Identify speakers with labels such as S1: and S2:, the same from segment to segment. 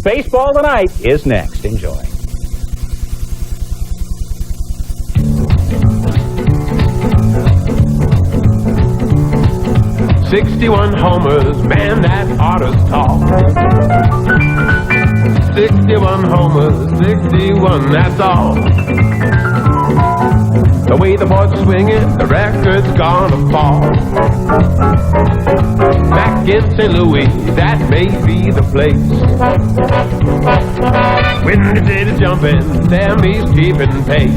S1: Baseball Tonight is next. Enjoy.
S2: "61 homers, man, that oughta's talk. 61 homers, 61, that's all. The way the boy's swinging, the record's gonna fall. Back in St. Louis, that may be the place. When the city's jumping, damn, he's keeping pace.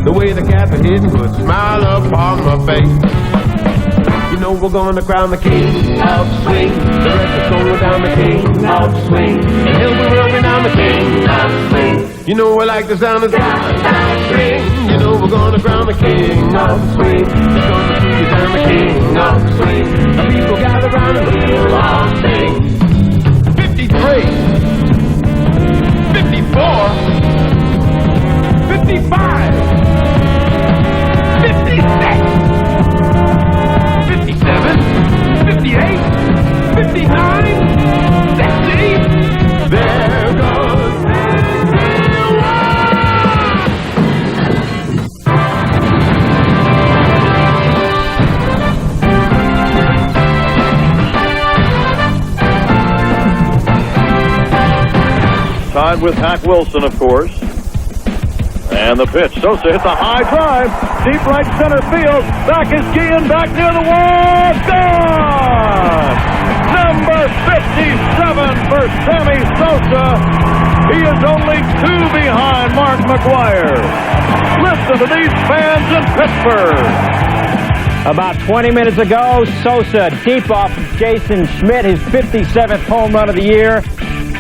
S2: The way the cats are hitting would smile upon my face. You know we're gonna crown the king of swing. The rest is going down the king of swing. And he'll be rolling down the king of swing. You know we like the sound of down swing. You know we're gonna crown the king of swing. He's gonna see you down the king of swing. The people gather round and we'll all sing. 53, 54, 55, 56. 57, 58, 59, 60. There goes
S3: Tied with Hack Wilson, of course. And the pitch. Sosa hits a high drive. Deep right center field. Back is Guillen. Back near the wall. Gone! Number 57 for Sammy Sosa. He is only 2 behind Mark McGwire. Listen to these fans in Pittsburgh.
S1: About 20 minutes ago, Sosa deep off Jason Schmidt, his 57th home run of the year.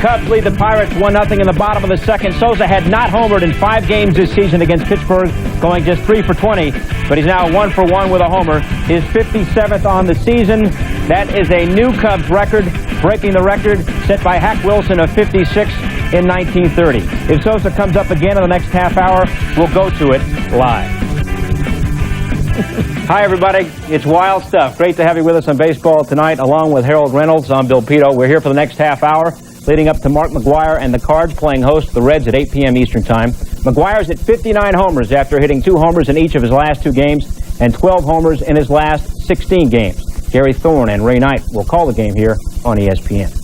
S1: Cubs lead the Pirates 1-0 in the bottom of the second. Sosa had not homered in 5 games this season against Pittsburgh, going just 3 for 20, but he's now 1 for 1 with a homer. His 57th on the season. That is a new Cubs record, breaking the record set by Hack Wilson of 56 in 1930. If Sosa comes up again in the next half hour, we'll go to it live. Hi, everybody. It's Wild Stuff. Great to have you with us on Baseball Tonight, along with Harold Reynolds. I'm Bill Pito. We're here for the next half hour, leading up to Mark McGwire and the Cards playing host to the Reds at 8 p.m. Eastern Time. McGwire's at 59 homers after hitting 2 homers in each of his last 2 games and 12 homers in his last 16 games. Gary Thorne and Ray Knight will call the game here on ESPN.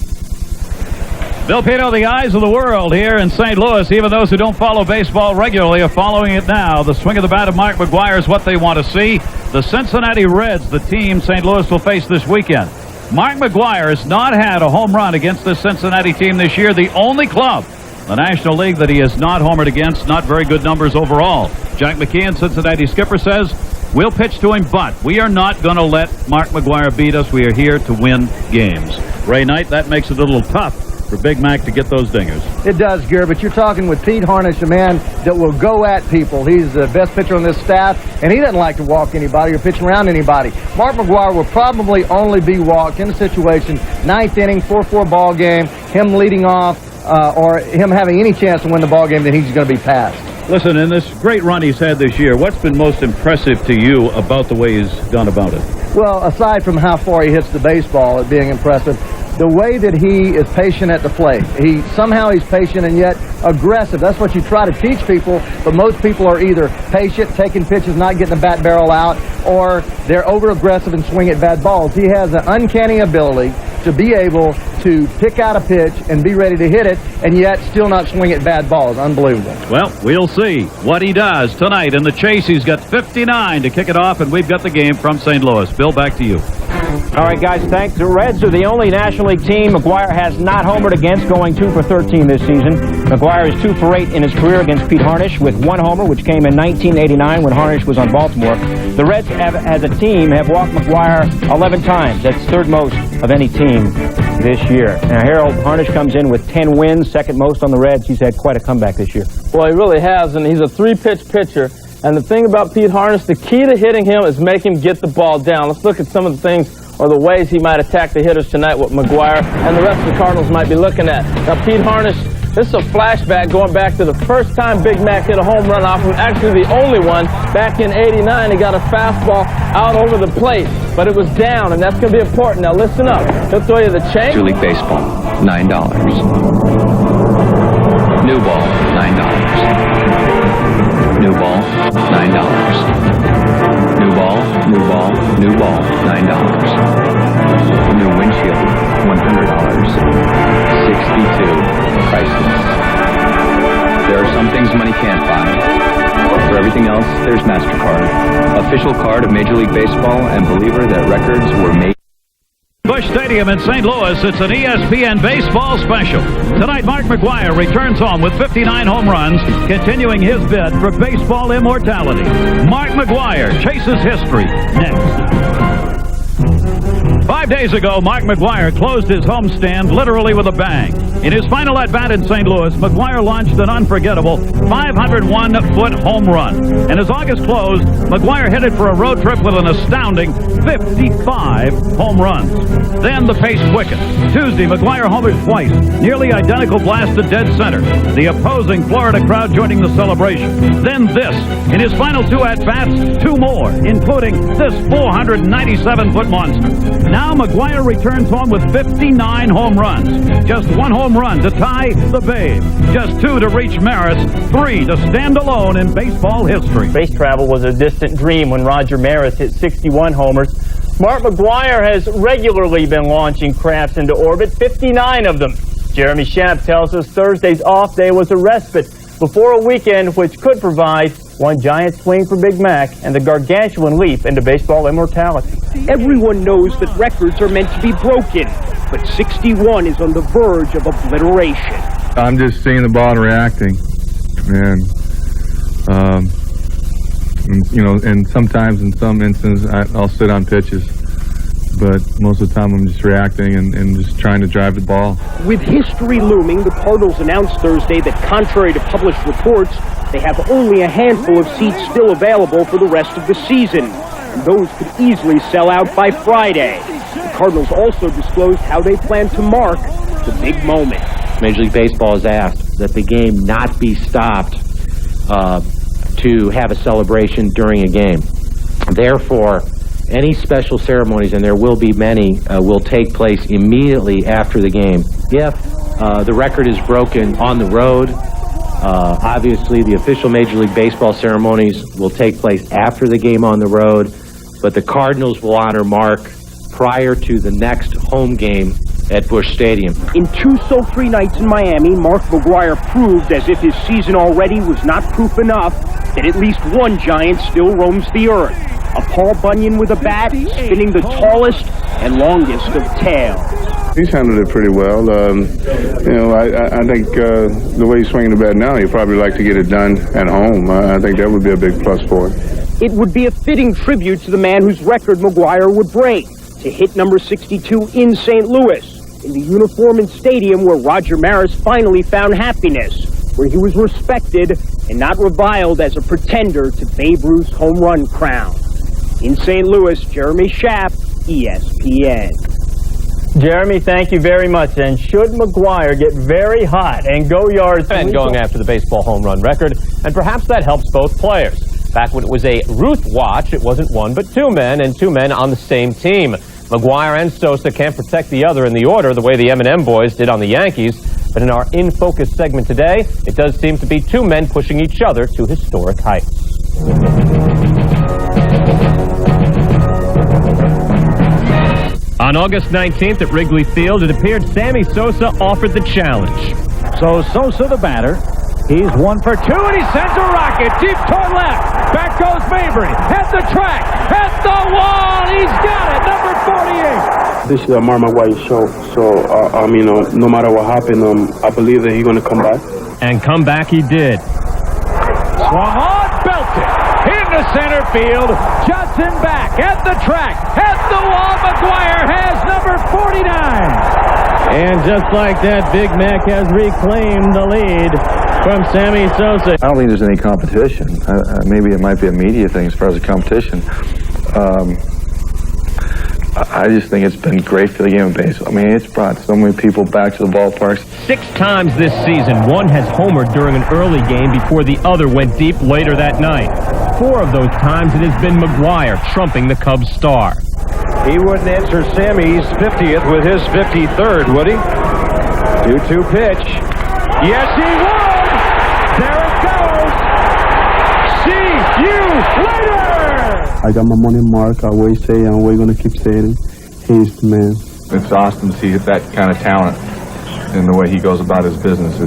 S4: Bill Pito, the eyes of the world here in St. Louis. Even those who don't follow baseball regularly are following it now. The swing of the bat of Mark McGwire is what they want to see. The Cincinnati Reds, the team St. Louis will face this weekend. Mark McGwire has not had a home run against the Cincinnati team this year. The only club in the National League that he has not homered against. Not very good numbers overall. Jack McKeon, Cincinnati skipper, says, "We'll pitch to him, but we are not going to let Mark McGwire beat us. We are here to win games." Ray Knight, that makes it a little tough for Big Mac to get those dingers.
S5: It does, Gary, but you're talking with Pete Harnisch, a man that will go at people. He's the best pitcher on this staff, and he doesn't like to walk anybody or pitch around anybody. Mark McGwire will probably only be walked in a situation, 9th inning, 4-4 ball game, him leading off, or him having any chance to win the ball game, then he's going to be passed.
S4: Listen, in this great run he's had this year, what's been most impressive to you about the way he's gone about it?
S5: Well, aside from how far he hits the baseball, it being impressive, the way that he is patient at the plate. He's patient and yet aggressive. That's what you try to teach people, but most people are either patient, taking pitches, not getting the bat barrel out, or they're over-aggressive and swing at bad balls. He has an uncanny ability to be able to pick out a pitch and be ready to hit it, and yet still not swing at bad balls. Unbelievable.
S4: Well, we'll see what he does tonight in the chase. He's got 59 to kick it off, and we've got the game from St. Louis. Bill, back to you.
S1: All right, guys, thanks. The Reds are the only National League team McGwire has not homered against, going 2 for 13 this season. McGwire is 2 for 8 in his career against Pete Harnisch, with 1 homer, which came in 1989 when Harnisch was on Baltimore. The Reds, as a team, have walked McGwire 11 times. That's 3rd most of any team this year. Now, Harold, Harnisch comes in with 10 wins, 2nd most on the Reds. He's had quite a comeback this year.
S6: Well, he really has, and he's a 3-pitch pitcher. And the thing about Pete Harnisch, the key to hitting him is make him get the ball down. Let's look at some of the things or the ways he might attack the hitters tonight, what McGwire and the rest of the Cardinals might be looking at. Now, Pete Harnisch, this is a flashback going back to the first time Big Mac hit a home run off him, actually the only one, back in '89. He got a fastball out over the plate, but it was down, and that's going to be important. Now, listen up. He'll throw you the change.
S7: Major League Baseball, New ball, $9. New ball, $9. New ball, new ball, new ball, $9. New windshield, $100. 62. Priceless. There are some things money can't buy. For everything else, there's MasterCard. Official card of Major League Baseball and believer that records were made.
S4: Busch Stadium in St. Louis, it's an ESPN baseball special. Tonight, Mark McGwire returns home with 59 home runs, continuing his bid for baseball immortality. Mark McGwire chases history next. 5 days ago, Mark McGwire closed his homestand literally with a bang. In his final at-bat in St. Louis, McGwire launched an unforgettable 501-foot home run. And as August closed, McGwire headed for a road trip with an astounding 55 home runs. Then the pace quickened. Tuesday, McGwire homered twice, nearly identical blast to dead center. The opposing Florida crowd joining the celebration. Then this. In his final 2 at-bats, 2 more, including this 497-foot monster. Now McGwire returns home with 59 home runs. Just 1 home run to tie the Babe. Just 2 to reach Maris. 3 to stand alone in baseball history.
S6: Base travel was a distant dream when Roger Maris hit 61 homers. Mark McGwire has regularly been launching crafts into orbit, 59 of them. Jeremy Schaap tells us Thursday's off day was a respite before a weekend which could provide one giant swing for Big Mac and a gargantuan leap into baseball immortality.
S8: Everyone knows that records are meant to be broken, but 61 is on the verge of obliteration.
S9: I'm just seeing the ball and reacting, and you know, and sometimes in some instances I'll sit on pitches, but most of the time I'm just reacting and just trying to drive the ball.
S8: With history looming, the Cardinals announced Thursday that contrary to published reports, they have only a handful of seats still available for the rest of the season. And those could easily sell out by Friday. The Cardinals also disclosed how they plan to mark the big moment.
S10: Major League Baseball has asked that the game not be stopped to have a celebration during a game. Therefore, any special ceremonies, and there will be many, will take place immediately after the game. If the record is broken on the road, obviously the official Major League Baseball ceremonies will take place after the game on the road, but the Cardinals will honor Mark prior to the next home game at Busch Stadium.
S8: In 2 sultry nights in Miami, Mark McGwire proved, as if his season already was not proof enough, that at least one giant still roams the earth. A Paul Bunyan with a bat, spinning the tallest and longest of tails.
S9: He's handled it pretty well. You know, I think the way he's swinging the bat now, he'd probably like to get it done at home. I think that would be a big plus for him.
S8: It would be a fitting tribute to the man whose record McGwire would break, to hit number 62 in St. Louis, in the uniform and stadium where Roger Maris finally found happiness, where he was respected and not reviled as a pretender to Babe Ruth's home run crown. In St. Louis, Jeremy Schaap, ESPN.
S6: Jeremy, thank you very much. And should McGwire get very hot and go yards
S11: and going after the baseball home run record, and perhaps that helps both players. Back when it was a Ruth watch, it wasn't 1 but 2 men, and 2 men on the same team. McGwire and Sosa can't protect the other in the order the way the M&M boys did on the Yankees. But in our In Focus segment today, it does seem to be 2 men pushing each other to historic heights. On August 19th at Wrigley Field, it appeared Sammy Sosa offered the challenge.
S1: So Sosa, the batter, he's 1 for 2, and he sends a rocket deep toward left. Back goes Mabry, at the track, at the wall, he's got it, number 48.
S12: This is Mark McGwire's show, so no matter what happened, I believe that he's going to come back.
S11: And come back he did.
S1: Swung on, belted, into center field, Johnson back, at the track, at the wall, McGwire has number 49.
S6: And just like that, Big Mac has reclaimed the lead from Sammy Sosa.
S9: I don't think there's any competition. Maybe it might be a media thing as far as a competition. I just think it's been great for the game of baseball. I mean, it's brought so many people back to the ballparks.
S11: 6 times this season, one has homered during an early game before the other went deep later that night. 4 of those times it has been McGwire trumping the Cubs star.
S1: He wouldn't answer Sammy's 50th with his 53rd, would he? 2-2 pitch. Yes, he would! There it goes! See you later!
S12: I got my money marked. I always say, and we're going to keep saying it. He's the man.
S9: It's awesome to see that kind of talent in the way he goes about his business.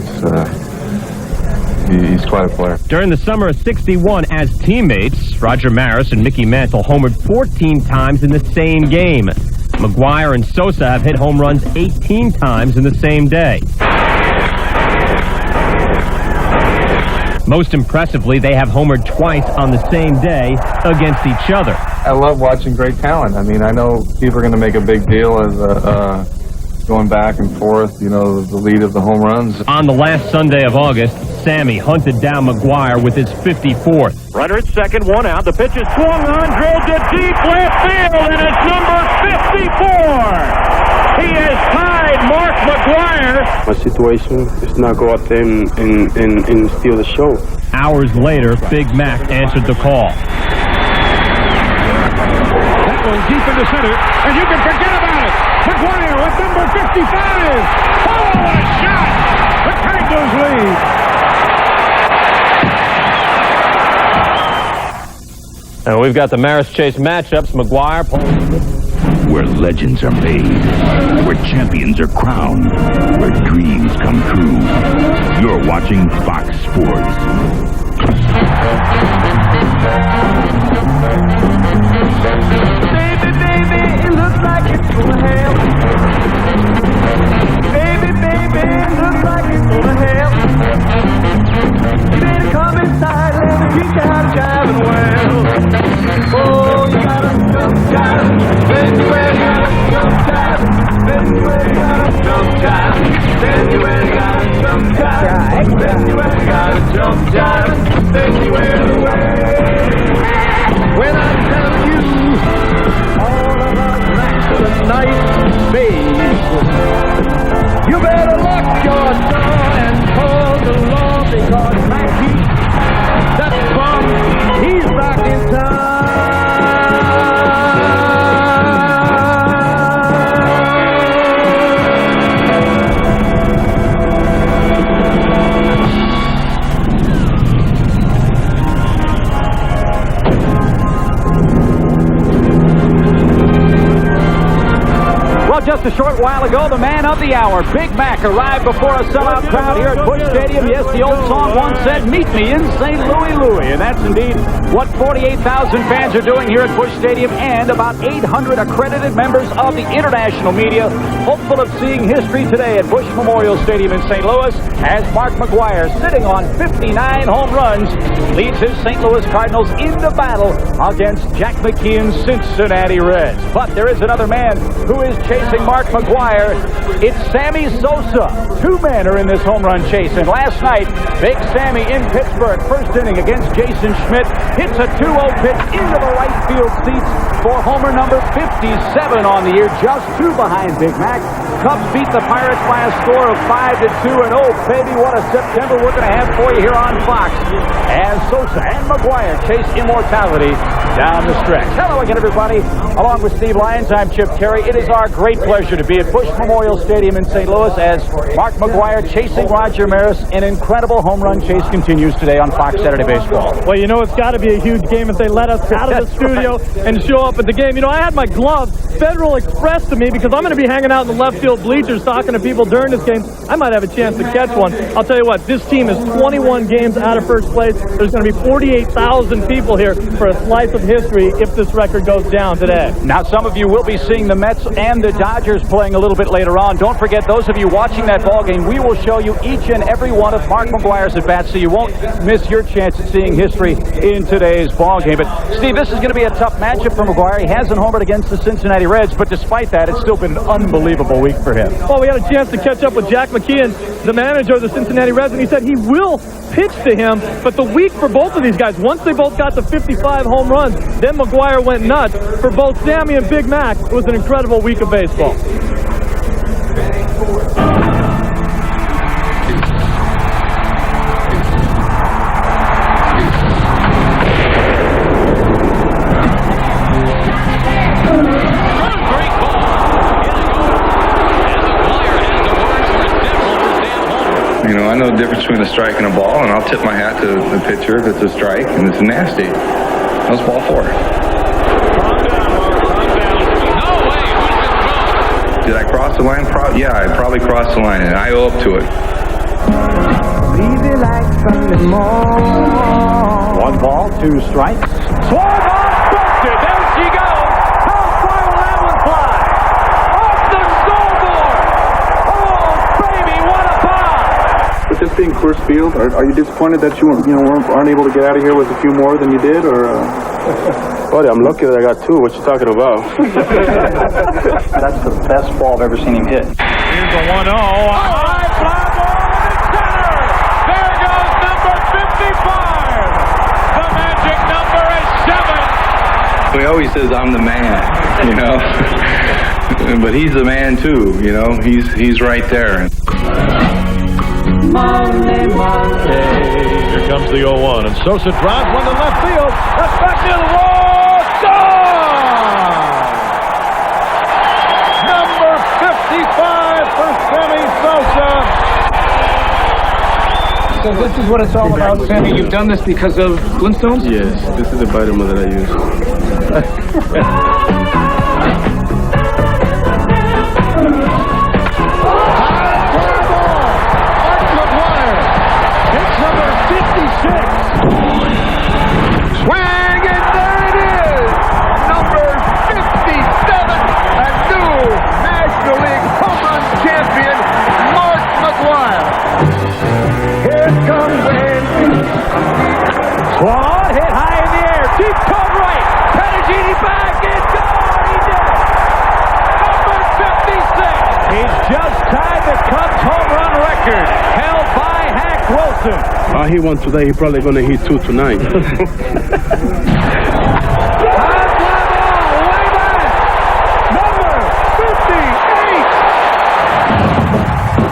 S9: He's quite a player.
S11: During the summer of '61, as teammates, Roger Maris and Mickey Mantle homered 14 times in the same game. McGwire and Sosa have hit home runs 18 times in the same day. Most impressively, they have homered twice on the same day against each other.
S9: I love watching great talent. I mean, I know people are going to make a big deal as going back and forth, you know, the lead of the home runs.
S11: On the last Sunday of August, Sammy hunted down McGwire with his 54th.
S3: Runner at second, one out. The pitch is swung on, drilled to deep left field, and it's number 54. He has tied Mark McGwire.
S12: My situation is not go out there and steal the show.
S11: Hours later, Big Mac answered the call.
S1: That one deep into center, and you can forget about it. McGwire with number 55. Oh, what a shot! The Cardinals lead.
S11: And we've got the Maris Chase matchups. McGwire
S13: where legends are made, where champions are crowned, where dreams come true. You're watching Fox Sports.
S2: Baby, baby, it looks like it's gonna hell. Baby, baby, it looks like it's gonna hell. You better come inside, let me teach you how to jive and well. Oh, you gotta jump jive, then you ain't gotta jump jive, then you ain't gotta jump jive, then you ain't gotta jump jive, then you ain't gotta jump jive, then you ain't away. When I tell you all of our nights of the night, babe, you better lock your door and call the law because Mikey, that's from, he's back in town.
S1: Just a short while ago, the man of the hour, Big Mac, arrived before a sellout crowd here at Busch Stadium. Yes, the old song once said, "Meet me in St. Louis, Louis." And that's indeed what 48,000 fans are doing here at Busch Stadium, and about 800 accredited members of the international media, hopeful of seeing history today at Busch Memorial Stadium in St. Louis, as Mark McGwire, sitting on 59 home runs, leads his St. Louis Cardinals into battle against Jack McKeon's Cincinnati Reds. But there is another man who is chasing Mark McGwire. It's Sammy Sosa. Two men are in this home run chase, and last night, Big Sammy in Pittsburgh, first inning against Jason Schmidt, hits a 2-0 pitch into the right field seats for homer number 57 on the year, just two behind Big Mac. Cubs beat the Pirates by a score of 5-2, and oh baby, what a September we're going to have for you here on Fox as Sosa and McGwire chase immortality down the stretch. Hello again, everybody. Along with Steve Lyons, I'm Chip Terry. It is our great pleasure to be at Busch Memorial Stadium in St. Louis as Mark McGwire chasing Roger Maris. An incredible home run chase continues today on Fox Saturday Baseball.
S6: Well, you know, it's got to be a huge game if they let us out of the studio and show up at the game. You know, I had my glove Federal Express to me because I'm going to be hanging out in the left field bleachers talking to people during this game. I might have a chance to catch one. I'll tell you what, this team is 21 games out of first place. There's going to be 48,000 people here for a slice of history if this record goes down today.
S1: Now, some of you will be seeing the Mets and the Dodgers playing a little bit later on. Don't forget, those of you watching that ball game, we will show you each and every one of Mark McGwire's at-bats, so you won't miss your chance at seeing history in today's ball game. But, Steve, this is going to be a tough matchup for McGwire. He hasn't homered against the Cincinnati Reds, but despite that, it's still been an unbelievable week for him.
S6: Well, we had a chance to catch up with Jack McKeon, the manager of the Cincinnati Reds, and he said he will pitch to him, but the week for both of these guys, once they both got to 55 home runs, then McGwire went nuts. For both Sammy and Big Mac, it was an incredible week of baseball.
S9: You know, I know the difference between a strike and a ball, and I'll tip my hat to the pitcher if it's a strike and it's nasty. That's ball 4. Did I cross the line? Yeah, I probably crossed the line, and I owe up to it.
S1: 1 ball, 2 strikes. Swung on, busted. There she goes. How far will that one fly? Off the scoreboard. Oh, baby, what a pop!
S12: With this being Coors Field, are you disappointed that you aren't able to get out of here with a few more than you did, or? Buddy, I'm lucky that I got 2. What you talking about?
S5: That's the best ball I've ever seen him hit.
S4: Here's the 1-0. A high fly ball in center. There goes number 55. The magic number is 7.
S9: He always says I'm the man, you know. But he's the man too, you know. He's right there.
S1: Monday.
S3: Here comes the 0-1, and Sosa drives one to left field. That's back near the wall. Gone! Number 55 for Sammy Sosa.
S14: So this is what it's all about, Sammy. You've done this because of Flintstones?
S12: Yes, this is the vitamin that I use.
S3: Swing, and there it is! Number 57, a new National League home run champion, Mark McGwire. Here comes Andy.
S1: Swat, hit high in the air. Deep toward right. Pettigini back. It's gone. He did it. Number 56. He's just tied the Cubs home run record, held by Hack Wilson.
S12: I hit 1 today. He's probably going to hit 2 tonight.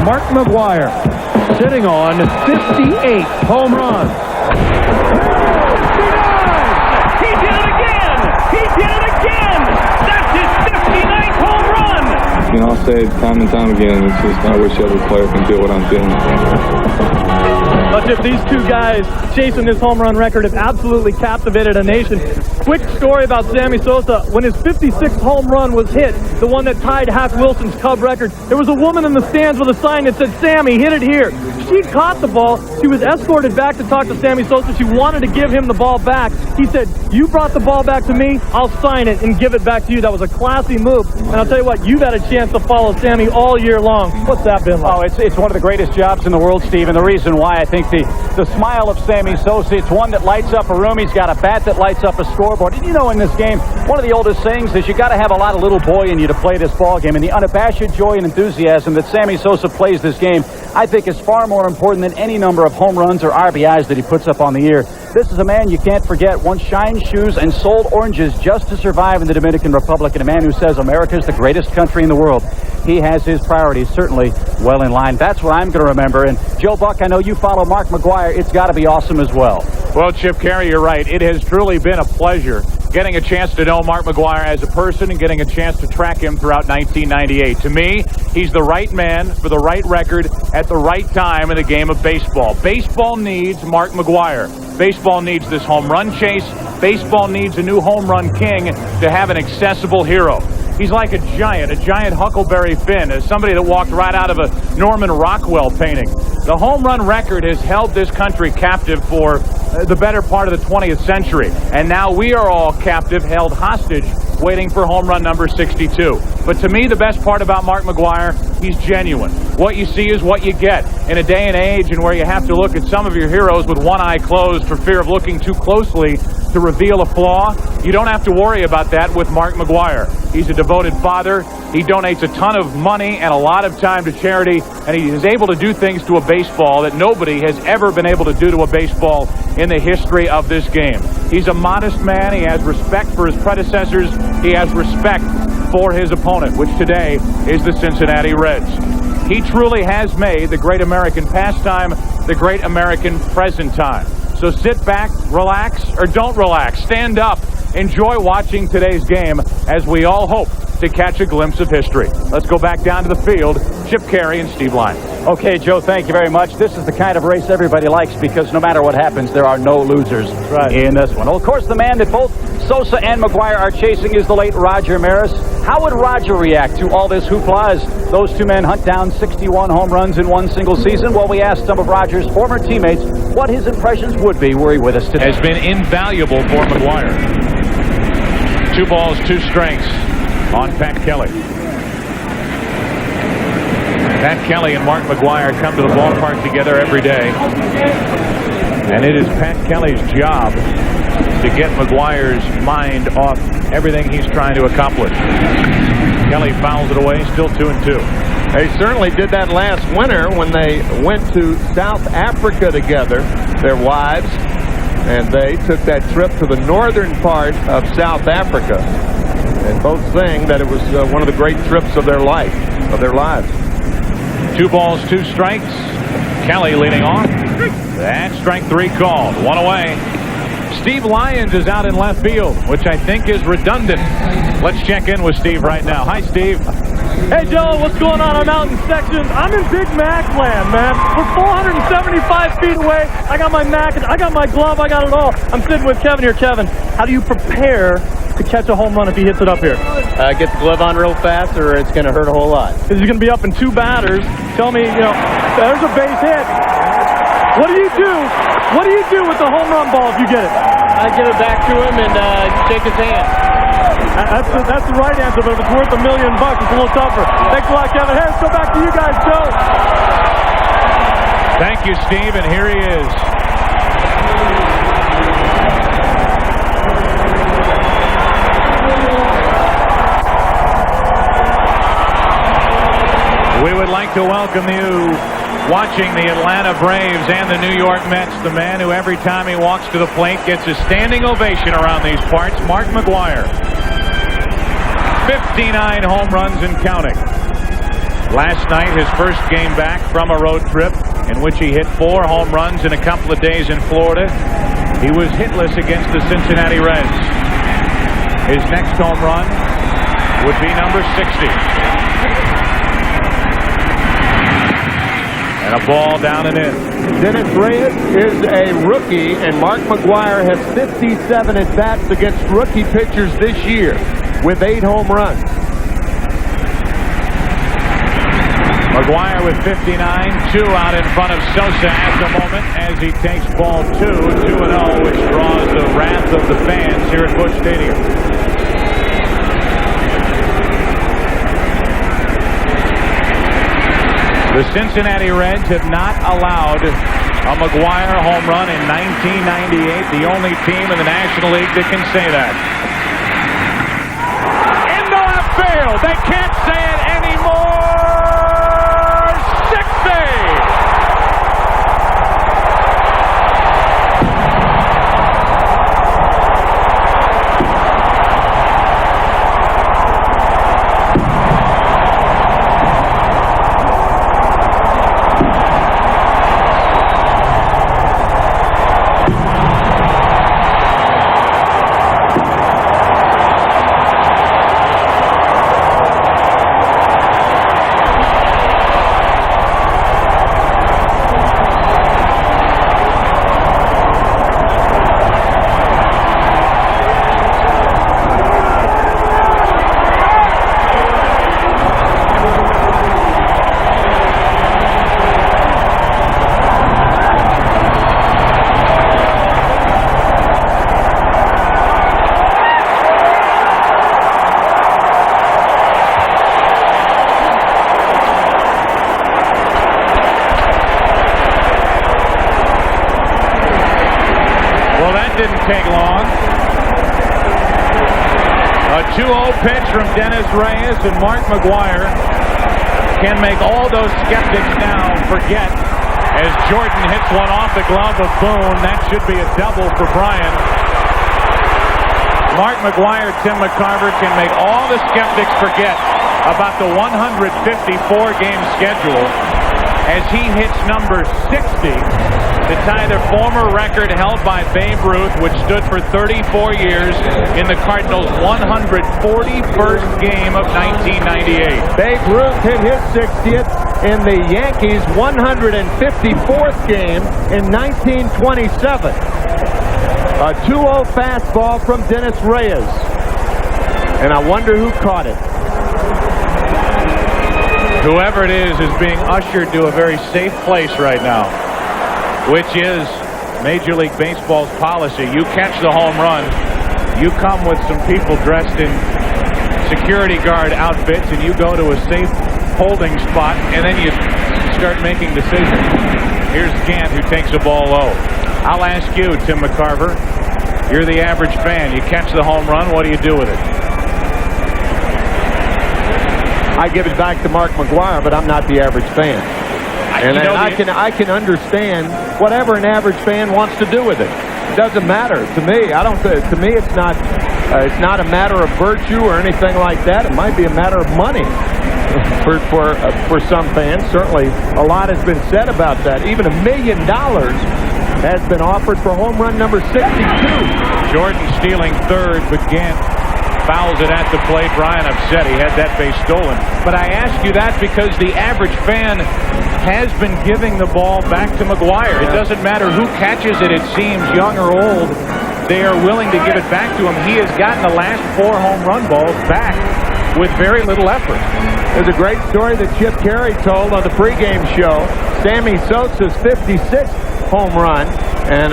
S1: Mark McGwire sitting on 58 home runs.
S3: He did it again! He did it again! That's his 59th home run!
S9: You know, I'll say it time and time again. It's just I wish every player can feel what I'm feeling.
S6: But if these 2 guys chasing this home run record have absolutely captivated a nation. Quick story about Sammy Sosa. When his 56th home run was hit, the one that tied Hack Wilson's Cub record, there was a woman in the stands with a sign that said, "Sammy, hit it here." She caught the ball. She was escorted back to talk to Sammy Sosa. She wanted to give him the ball back. He said, "You brought the ball back to me. I'll sign it and give it back to you." That was a classy move. And I'll tell you what, you've had a chance to follow Sammy all year long. What's that been like?
S1: Oh, it's one of the greatest jobs in the world, Steve, and the reason why I think the smile of Sammy Sosa, it's one that lights up a room. He's got a bat that lights up a scoreboard. And you know, in this game, one of the oldest sayings is you got to have a lot of little boy in you to play this ball game. And the unabashed joy and enthusiasm that Sammy Sosa plays this game, I think is far more important than any number of home runs or RBIs that he puts up on the year. This is a man you can't forget, once shined shoes and sold oranges just to survive in the Dominican Republic, and a man who says America is the greatest country in the world. He has his priorities certainly well in line. That's what I'm going to remember. And Joe Buck, I know you follow Mark McGwire. It's got to be awesome as well.
S4: Well, Chip Carey, you're right. It has truly been a pleasure getting a chance to know Mark McGwire as a person and getting a chance to track him throughout 1998. To me, he's the right man for the right record at the right time in the game of baseball. Baseball needs Mark McGwire. Baseball needs this home run chase. Baseball needs a new home run king to have an accessible hero. He's like a giant Huckleberry Finn, as somebody that walked right out of a Norman Rockwell painting. The home run record has held this country captive for the better part of the 20th century. And now we are all captive, held hostage, waiting for home run number 62. But to me, the best part about Mark McGwire, he's genuine. What you see is what you get. In a day and age in where you have to look at some of your heroes with one eye closed for fear of looking too closely to reveal a flaw, you don't have to worry about that with Mark McGwire. He's a devoted father. He donates a ton of money and a lot of time to charity, and he is able to do things to a baseball that nobody has ever been able to do to a baseball in the history of this game. He's a modest man. He has respect for his predecessors. He has respect for his opponent, which today is the Cincinnati Reds. He truly has made the great American pastime the great American present time. So sit back, relax, or don't relax. Stand up. Enjoy watching today's game as we all hope to catch a glimpse of history. Let's go back down to the field. Chip Carey and Steve Lyons.
S1: Okay, Joe, thank you very much. This is the kind of race everybody likes because no matter what happens, there are no losers in this one. Well, of course, the man that both Sosa and McGwire are chasing is the late Roger Maris. How would Roger react to all this hoopla as those two men hunt down 61 home runs in one single season? Well, we asked some of Roger's former teammates what his impressions would be were he with us today.
S4: Has been invaluable for McGwire. 2 balls, 2 strikes on Pat Kelly. Pat Kelly and Mark McGwire come to the ballpark together every day. And it is Pat Kelly's job to get McGwire's mind off everything he's trying to accomplish. Kelly fouls it away, still 2-2.
S2: They certainly did that last winter when they went to South Africa together, their wives, and they took that trip to the northern part of South Africa. And both saying that it was one of the great trips of their life, of their lives.
S4: 2 balls, 2 strikes. Kelly leading off. That's strike 3 called. 1 away. Steve Lyons is out in left field, which I think is redundant. Let's check in with Steve right now. Hi, Steve.
S6: Hey, Joe, what's going on? I'm out in sections. I'm in Big Mac land, man. We're 475 feet away. I got my Mac, I got my glove, I got it all. I'm sitting with Kevin here. Kevin, how do you prepare to catch a home run if he hits it up here?
S15: Get the glove on real fast or it's going to hurt a whole lot.
S6: Because he's going to be up in 2 batters. Tell me, there's a base hit. What do you do? What do you do with the home run ball if you get it?
S15: I give it back to him and shake his hand.
S6: That's the right answer, but if it's worth $1 million, it's a little tougher. Thanks a lot, Kevin. Hey, let's go back to you guys, Joe.
S4: Thank you, Steve, and here he is. We would like to welcome you watching the Atlanta Braves and the New York Mets. The man who every time he walks to the plate gets a standing ovation around these parts, Mark McGwire. 59 home runs and counting. Last night, his first game back from a road trip in which he hit 4 home runs in a couple of days in Florida. He was hitless against the Cincinnati Reds. His next home run would be number 60. And a ball down and in.
S2: Dennis Reyes is a rookie, and Mark McGwire has 57 at-bats against rookie pitchers this year with 8 home runs.
S4: McGwire with 59, 2 out in front of Sosa at the moment as he takes ball 2-0, which draws the wrath of the fans here at Busch Stadium. The Cincinnati Reds have not allowed a McGwire home run in 1998, the only team in the National League that can say that. Into left field. They can't say it anymore. 60! Didn't take long. A 2-0 pitch from Dennis Reyes, and Mark McGwire can make all those skeptics now forget as Jordan hits one off the glove of Boone. That should be a double for Brian. Mark McGwire, Tim McCarver can make all the skeptics forget about the 154-game schedule as he hits number 60 to tie their former record held by Babe Ruth, which stood for 34 years in the Cardinals' 141st game of 1998.
S2: Babe Ruth hit his 60th in the Yankees' 154th game in 1927. A 2-0 fastball from Dennis Reyes. And I wonder who caught it.
S4: Whoever it is being ushered to a very safe place right now, which is Major League Baseball's policy. You catch the home run, you come with some people dressed in security guard outfits, and you go to a safe holding spot, and then you start making decisions. Here's Gant, who takes the ball low. I'll ask you, Tim McCarver. You're the average fan. You catch the home run, what do you do with it?
S2: I give it back to Mark McGwire, but I'm not the average fan. And I can understand whatever an average fan wants to do with it. It doesn't matter to me. To me, it's not a matter of virtue or anything like that. It might be a matter of money for some fans. Certainly, a lot has been said about that. Even $1 million has been offered for home run number 62.
S4: Jordan stealing third, but Gant fouls it at the plate. Ryan upset. He had that base stolen. But I ask you that because the average fan has been giving the ball back to McGwire. It doesn't matter who catches it, it seems, young or old. They are willing to give it back to him. He has gotten the last 4 home run balls back with very little effort.
S2: There's a great story that Chip Carey told on the pregame show. Sammy Sosa's 56th home run, and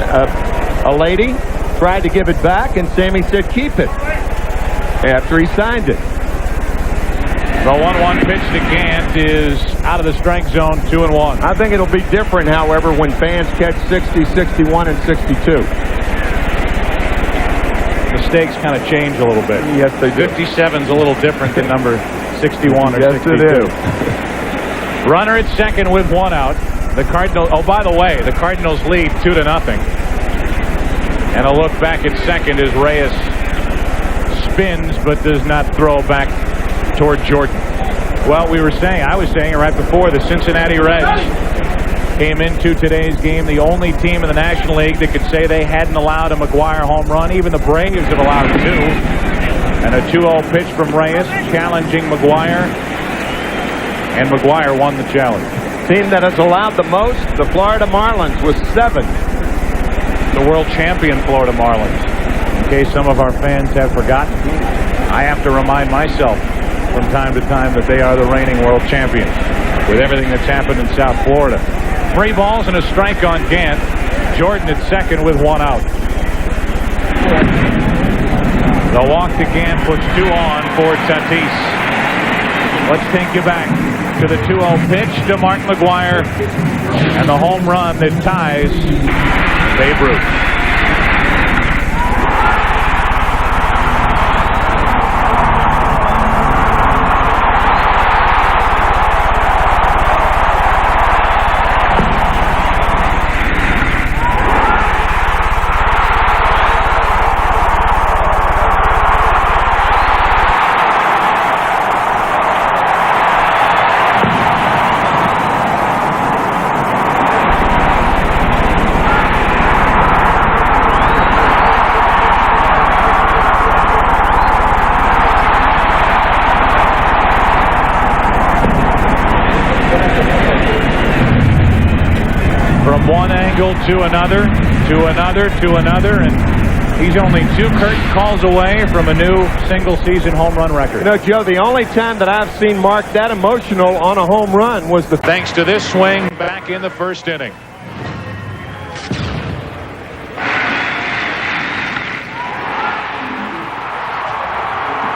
S2: a lady tried to give it back, and Sammy said, keep it, after he signed it.
S4: The 1-1 pitch to Gant is out of the strike zone, 2-1.
S2: I think it'll be different, however, when fans catch 60, 61, and 62.
S4: The stakes kind of change a little bit.
S2: Yes, they do.
S4: 57's a little different than number 61 or 62.
S2: Yes, it is.
S4: Runner at second with 1 out. The Cardinals, oh, by the way, the Cardinals lead 2-0. And a look back at second as Reyes spins but does not throw back toward Jordan. Well, I was saying right before, the Cincinnati Reds came into today's game the only team in the National League that could say they hadn't allowed a McGwire home run. Even the Braves have allowed 2. And a 2-0 pitch from Reyes challenging McGwire. And McGwire won the challenge.
S2: Team that has allowed the most, the Florida Marlins, with 7.
S4: The world champion Florida Marlins. In case some of our fans have forgotten, I have to remind myself from time to time that they are the reigning world champions with everything that's happened in South Florida. 3 balls and a strike on Gant. Jordan at second with 1 out. The walk to Gant puts 2 on for Tatis. Let's take you back to the 2-0 pitch to Mark McGwire and the home run that ties Babe Ruth. From one angle to another, to another, to another, and he's only 2 curtain calls away from a new single-season home run record.
S2: You know, Joe, the only time that I've seen Mark that emotional on a home run was
S4: thanks to this swing back in the first inning.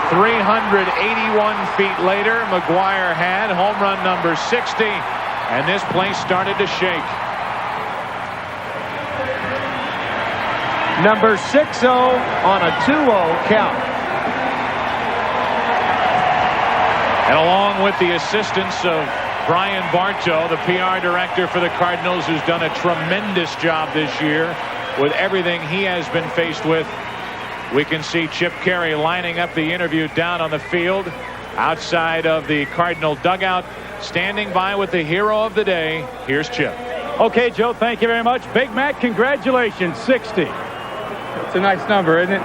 S4: .381 feet later, McGwire had home run number 60, and this place started to shake.
S2: Number 6-0 on a 2-0 count.
S4: And along with the assistance of Brian Bartow, the PR director for the Cardinals, who's done a tremendous job this year with everything he has been faced with, we can see Chip Carey lining up the interview down on the field outside of the Cardinal dugout, standing by with the hero of the day. Here's Chip. Okay, Joe, thank you very much. Big Mac, congratulations, 60.
S12: It's a nice number, isn't it?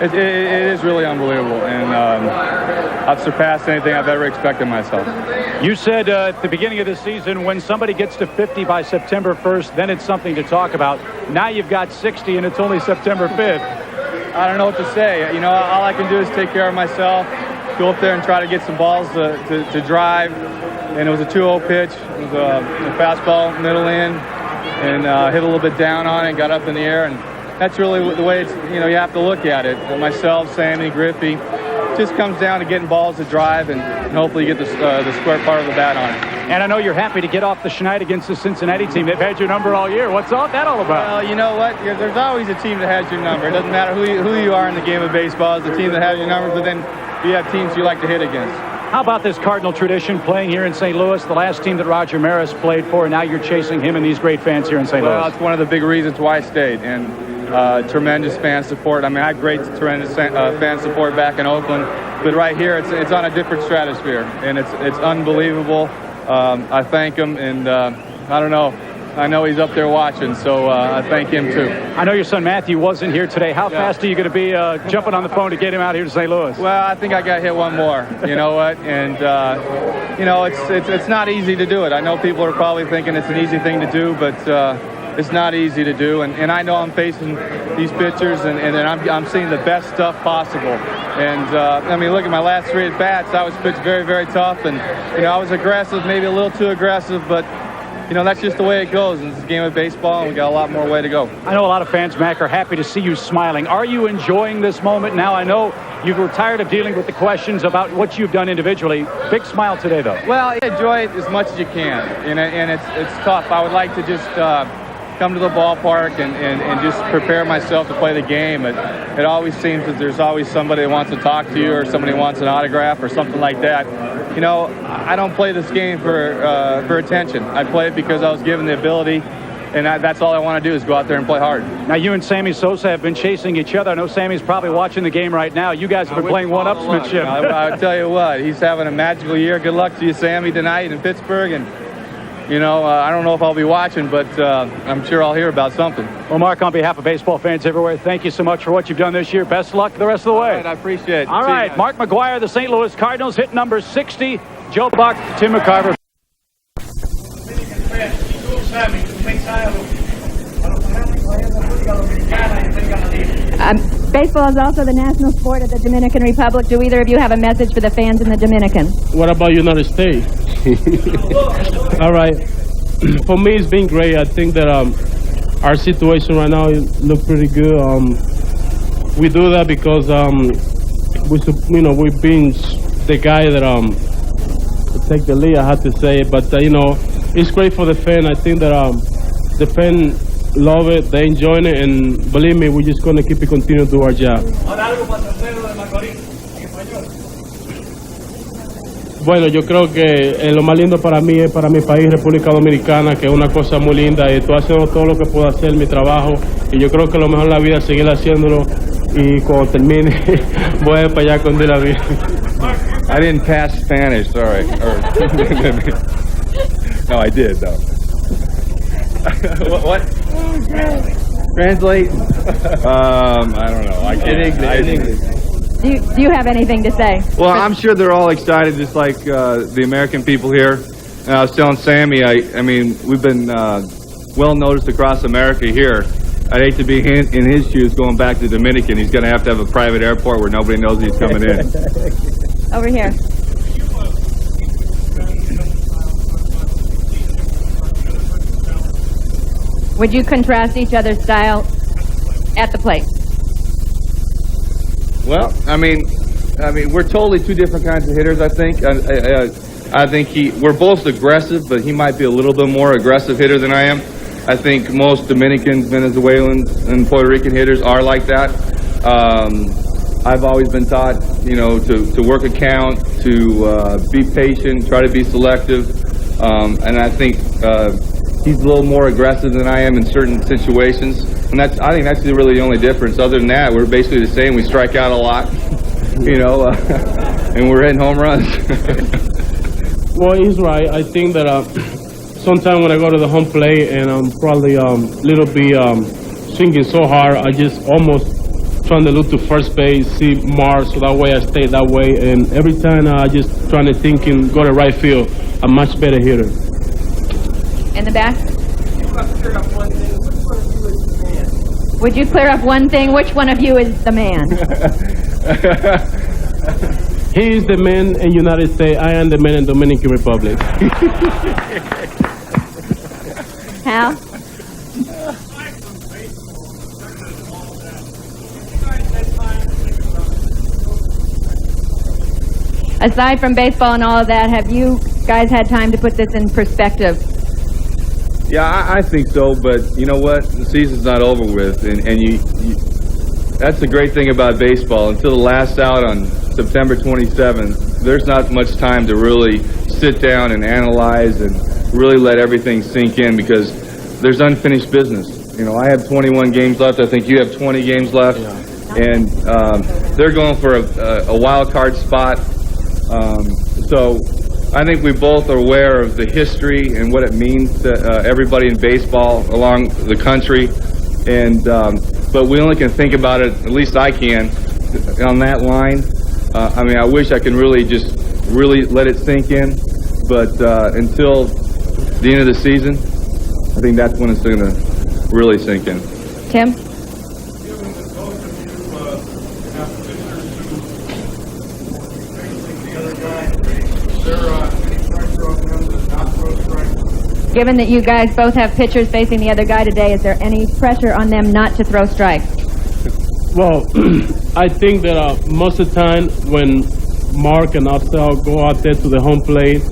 S12: It is really unbelievable, and I've surpassed anything I've ever expected myself.
S4: You said at the beginning of the season, when somebody gets to 50 by September 1st, then it's something to talk about. Now you've got 60, and it's only September 5th.
S12: I don't know what to say. You know, all I can do is take care of myself, go up there and try to get some balls to drive. And it was a 2-0 pitch. It was a fastball, middle in, and hit a little bit down on it, got up in the air, and that's really the way it's, you know, you have to look at it. Myself, Sammy, Griffey, it just comes down to getting balls to drive and hopefully get the square part of the bat on it.
S4: And I know you're happy to get off the schneid against the Cincinnati team. They've had your number all year. What's all that all about?
S12: Well, you know what? There's always a team that has your number. It doesn't matter who you are in the game of baseball. It's the team that has your number, but then you have teams you like to hit against.
S4: How about this Cardinal tradition playing here in St. Louis, the last team that Roger Maris played for, and now you're chasing him and these great fans here in St. Louis?
S12: Well, it's one of the big reasons why I stayed, and tremendous fan support. I mean, I had tremendous fan support back in Oakland, but right here, it's on a different stratosphere, and it's unbelievable. I thank him, and I don't know. I know he's up there watching, so I thank him too.
S4: I know your son Matthew wasn't here today. How fast are you going to be jumping on the phone to get him out here to St. Louis?
S12: Well, I think I got hit one more. You know what? And you know, it's not easy to do it. I know people are probably thinking it's an easy thing to do, but it's not easy to do. And I know I'm facing these pitchers, and I'm seeing the best stuff possible. And I mean, look at my last 3 at bats. I was pitched very, very tough, and you know, I was aggressive, maybe a little too aggressive, but. You know, that's just the way it goes. It's a game of baseball, and we got a lot more way to go.
S4: I know a lot of fans, Mac, are happy to see you smiling. Are you enjoying this moment now? I know you were tired of dealing with the questions about what you've done individually. Big smile today, though.
S12: Well, enjoy it as much as you can, and it's tough. I would like to just come to the ballpark and just prepare myself to play the game. It always seems that there's always somebody that wants to talk to you, or somebody wants an autograph or something like that. You know, I don't play this game for attention. I play it because I was given the ability, and that's all I want to do is go out there and play hard.
S4: Now, you and Sammy Sosa have been chasing each other. I know Sammy's probably watching the game right now. You guys have been playing one-upsmanship.
S12: I'll tell you what, he's having a magical year. Good luck to you, Sammy, tonight in Pittsburgh. And you know, I don't know if I'll be watching, but I'm sure I'll hear about something.
S4: Well, Mark, on behalf of baseball fans everywhere, thank you so much for what you've done this year. Best luck the rest of the way.
S12: All right, I appreciate it.
S4: All right, Mark McGwire, the St. Louis Cardinals, hit number 60. Joe Buck, Tim McCarver.
S16: Baseball is also the national sport of the Dominican Republic. Do either of you have a message for the fans in the Dominican?
S17: What about United States? All right. For me, it's been great. I think that our situation right now looks pretty good. We do that because we've been the guy that take the lead. I have to say, but you know, it's great for the fan. I think that the fan love it, they enjoy it, and believe me, we're just going to keep it, continue to do our job. Bueno, yo creo que lo más lindo para mí es para mi país, República Dominicana, que es una cosa muy linda, y estoy haciendo todo lo que puedo hacer, mi trabajo, y yo creo que lo mejor en la vida es seguir haciéndolo, y cuando termine, voy a ir para allá con la vida.
S18: I didn't pass Spanish, sorry. No, I did, though.
S12: What? Translate.
S18: I don't know. I can't.
S16: Do you have anything to say?
S18: Well, I'm sure they're all excited, just like the American people here. And I was telling Sammy, I mean, we've been well noticed across America here. I'd hate to be in his shoes going back to Dominican. He's going to have a private airport where nobody knows he's coming in.
S16: Over here. Would you contrast each other's style at the plate?
S18: Well, I mean, we're totally two different kinds of hitters. I think. I think we're both aggressive, but he might be a little bit more aggressive hitter than I am. I think most Dominicans, Venezuelans, and Puerto Rican hitters are like that. I've always been taught, you know, to work a count, to be patient, try to be selective, and I think he's a little more aggressive than I am in certain situations, and I think that's really the only difference. Other than that, we're basically the same. We strike out a lot, you know, and we're hitting home runs.
S17: Well, he's right. I think that sometimes when I go to the home plate and I'm probably little bit swinging so hard, I just almost trying to look to first base, see Mars, so that way I stay that way. And every time I just trying to think and go to right field, a much better hitter.
S16: In the back? Would you clear up one thing? Which one of you is the man?
S17: He is the man in United States. I am the man in Dominican Republic.
S16: Hal? Aside from baseball and all of that, have you guys had time to put this in perspective?
S18: Yeah, I think so, but you know what? The season's not over with, and that's the great thing about baseball. Until the last out on September 27th, there's not much time to really sit down and analyze and really let everything sink in because there's unfinished business. You know, I have 21 games left. I think you have 20 games left, and they're going for a wild card spot. So I think we both are aware of the history and what it means to everybody in baseball along the country, and but we only can think about it, at least I can, on that line. I mean, I wish I could really let it sink in, but until the end of the season, I think that's when it's going to really sink in.
S16: Tim? Given that you guys both have pitchers facing the other guy today, is there any pressure on them not to throw strikes?
S17: Well, I think that most of the time when Mark and Afsal go out there to the home plate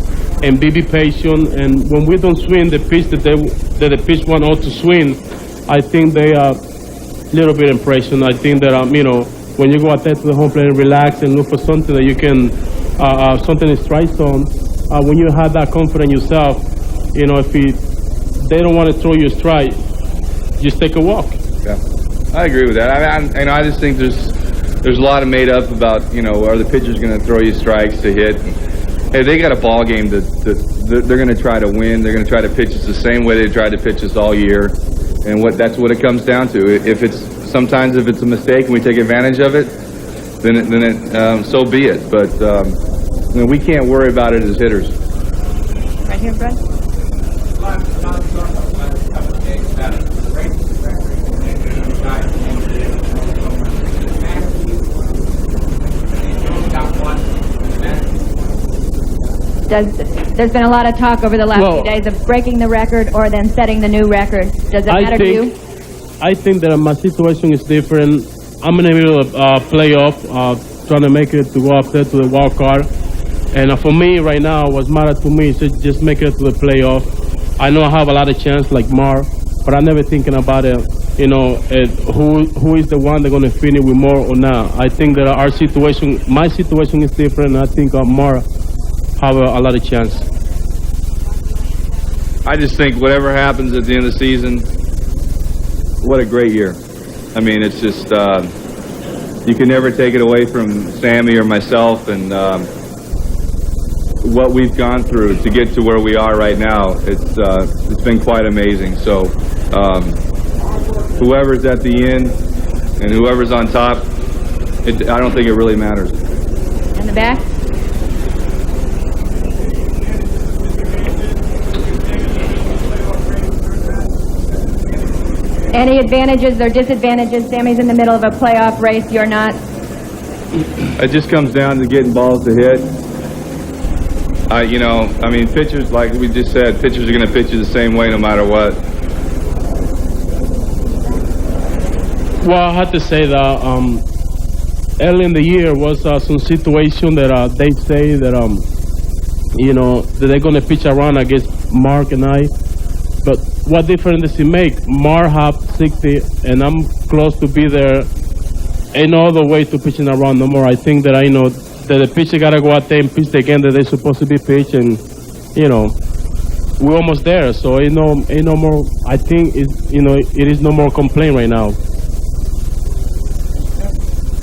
S17: and be patient, and when we don't swing the pitch that the pitch want ought to swing, I think they are a little bit impressioned. I think that, you know, when you go out there to the home plate and relax and look for something that you can, something is strike zone, when you have that confidence in yourself, you know, if they don't want to throw you a strike, just take a walk.
S18: Yeah, I agree with that. I just think there's a lot of made up about, you know, are the pitchers going to throw you strikes to hit? Hey, they got a ball game that they're going to try to win. They're going to try to pitch us the same way they tried to pitch us all year, and that's what it comes down to. If it's a mistake and we take advantage of it, then so be it. But you know, we can't worry about it as hitters.
S16: Right here, Brett. There's been a lot of talk over the last few days of breaking the record or then setting the new record. Does it matter to you?
S17: I think that my situation is different. I'm in the middle of playoff, trying to make it to go up there to the wild card. And for me right now, what's matter to me is just make it to the playoff. I know I have a lot of chance like Mar, but I'm never thinking about it, you know, who is the one that's going to finish with more or not. I think that my situation is different, and I think Mar have a lot of chance.
S18: I just think whatever happens at the end of the season, what a great year. I mean, it's just, you can never take it away from Sammy or myself, and what we've gone through to get to where we are right now, it's been quite amazing. So whoever's at the end and whoever's on top, I don't think it really matters.
S16: In the back? Any advantages or disadvantages? Sammy's in the middle of a playoff race. You're not.
S18: It just comes down to getting balls to hit. You know, I mean, pitchers, like we just said, pitchers are going to pitch you the same way no matter what.
S17: Well, I have to say that early in the year was some situation that they say that, you know, that they're going to pitch around against Mark and I. But what difference does it make? Mar have 60, and I'm close to be there. Ain't no other way to pitching around no more. I think that I know that the pitcher got to go out there and pitch the game that they're supposed to be pitched, and, you know, we're almost there. So ain't no more, I think, it is no more complaint right now.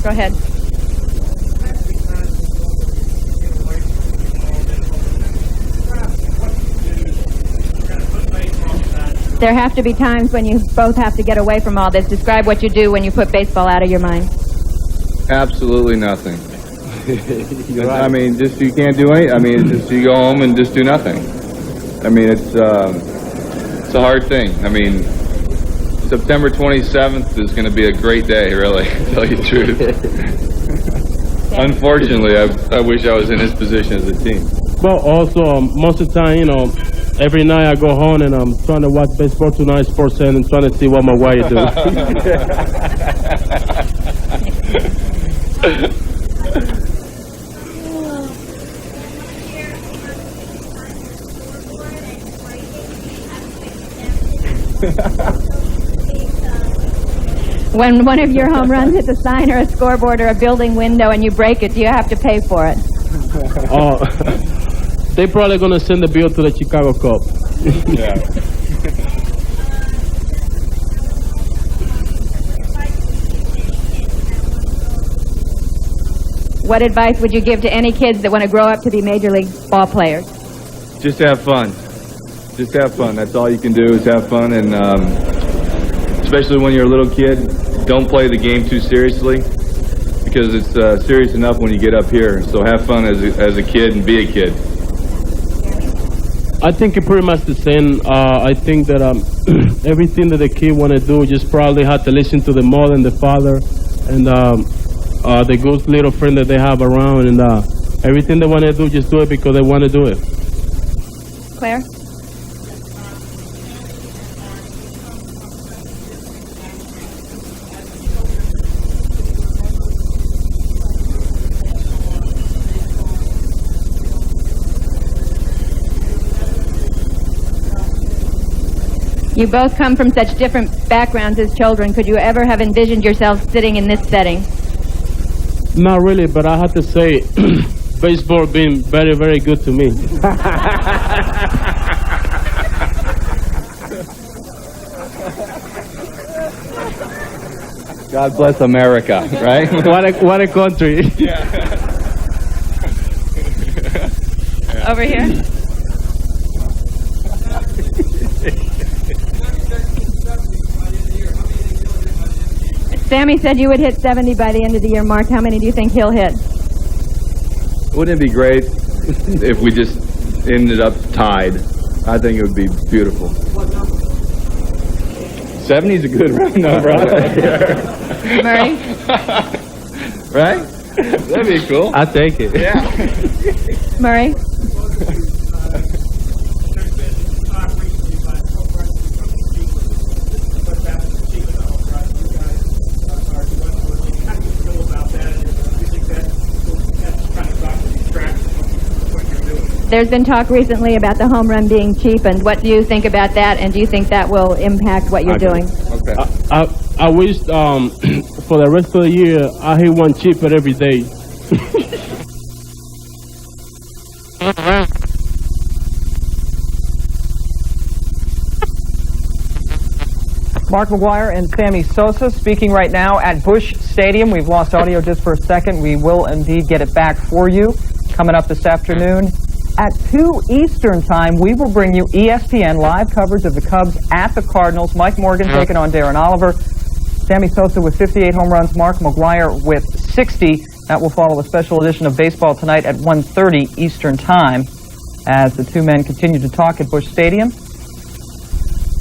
S16: Go ahead. There have to be times when you both have to get away from all this. Describe what you do when you put baseball out of your mind.
S18: Absolutely nothing. I mean, just you can't do anything. I mean, just you go home and just do nothing. I mean, it's a hard thing. I mean, September 27th is going to be a great day, really, to tell you the truth. Unfortunately, I wish I was in his position as a team.
S17: Well, also, most of the time, you know, every night I go home and I'm trying to watch Baseball Tonight, Sports Center, and trying to see what McGwire do.
S16: When one of your home runs hits a sign or a scoreboard or a building window and you break it, do you have to pay for it?
S17: Oh, they're probably going to send the bill to the Chicago Cubs.
S18: Yeah.
S16: What advice would you give to any kids that want to grow up to be major league ball players?
S18: Just have fun. Just have fun. That's all you can do is have fun, and especially when you're a little kid, don't play the game too seriously because it's serious enough when you get up here. So have fun as a kid and be a kid.
S17: I think it's pretty much the same. I think that everything that the kid want to do, just probably have to listen to the mother and the father and the good little friend that they have around, and everything they want to do, just do it because they want to do it.
S16: Claire? You both come from such different backgrounds as children. Could you ever have envisioned yourself sitting in this setting?
S17: Not really, but I have to say, baseball been very, very good to me.
S18: God bless America, right?
S17: What a country.
S18: Yeah.
S16: Over here. Sammy said you would hit 70 by the end of the year. Mark, how many do you think he'll hit?
S18: Wouldn't it be great if we just ended up tied? I think it would be beautiful. 70 is a good round number.
S16: Murray?
S18: Right? That'd be cool.
S17: I'll take it.
S18: Yeah.
S16: Murray? There's been talk recently about the home run being cheapened. What do you think about that, and do you think that will impact what you're doing?
S18: Okay.
S17: I wish for the rest of the year I hit one cheaper every day.
S19: Mark McGwire and Sammy Sosa speaking right now at Busch Stadium. We've lost audio just for a second. We will indeed get it back for you coming up this afternoon. At 2 Eastern Time, we will bring you ESPN live coverage of the Cubs at the Cardinals. Mike Morgan taking on Darren Oliver. Sammy Sosa with 58 home runs. Mark McGwire with 60. That will follow a special edition of Baseball Tonight at 1:30 Eastern Time as the two men continue to talk at Busch Stadium.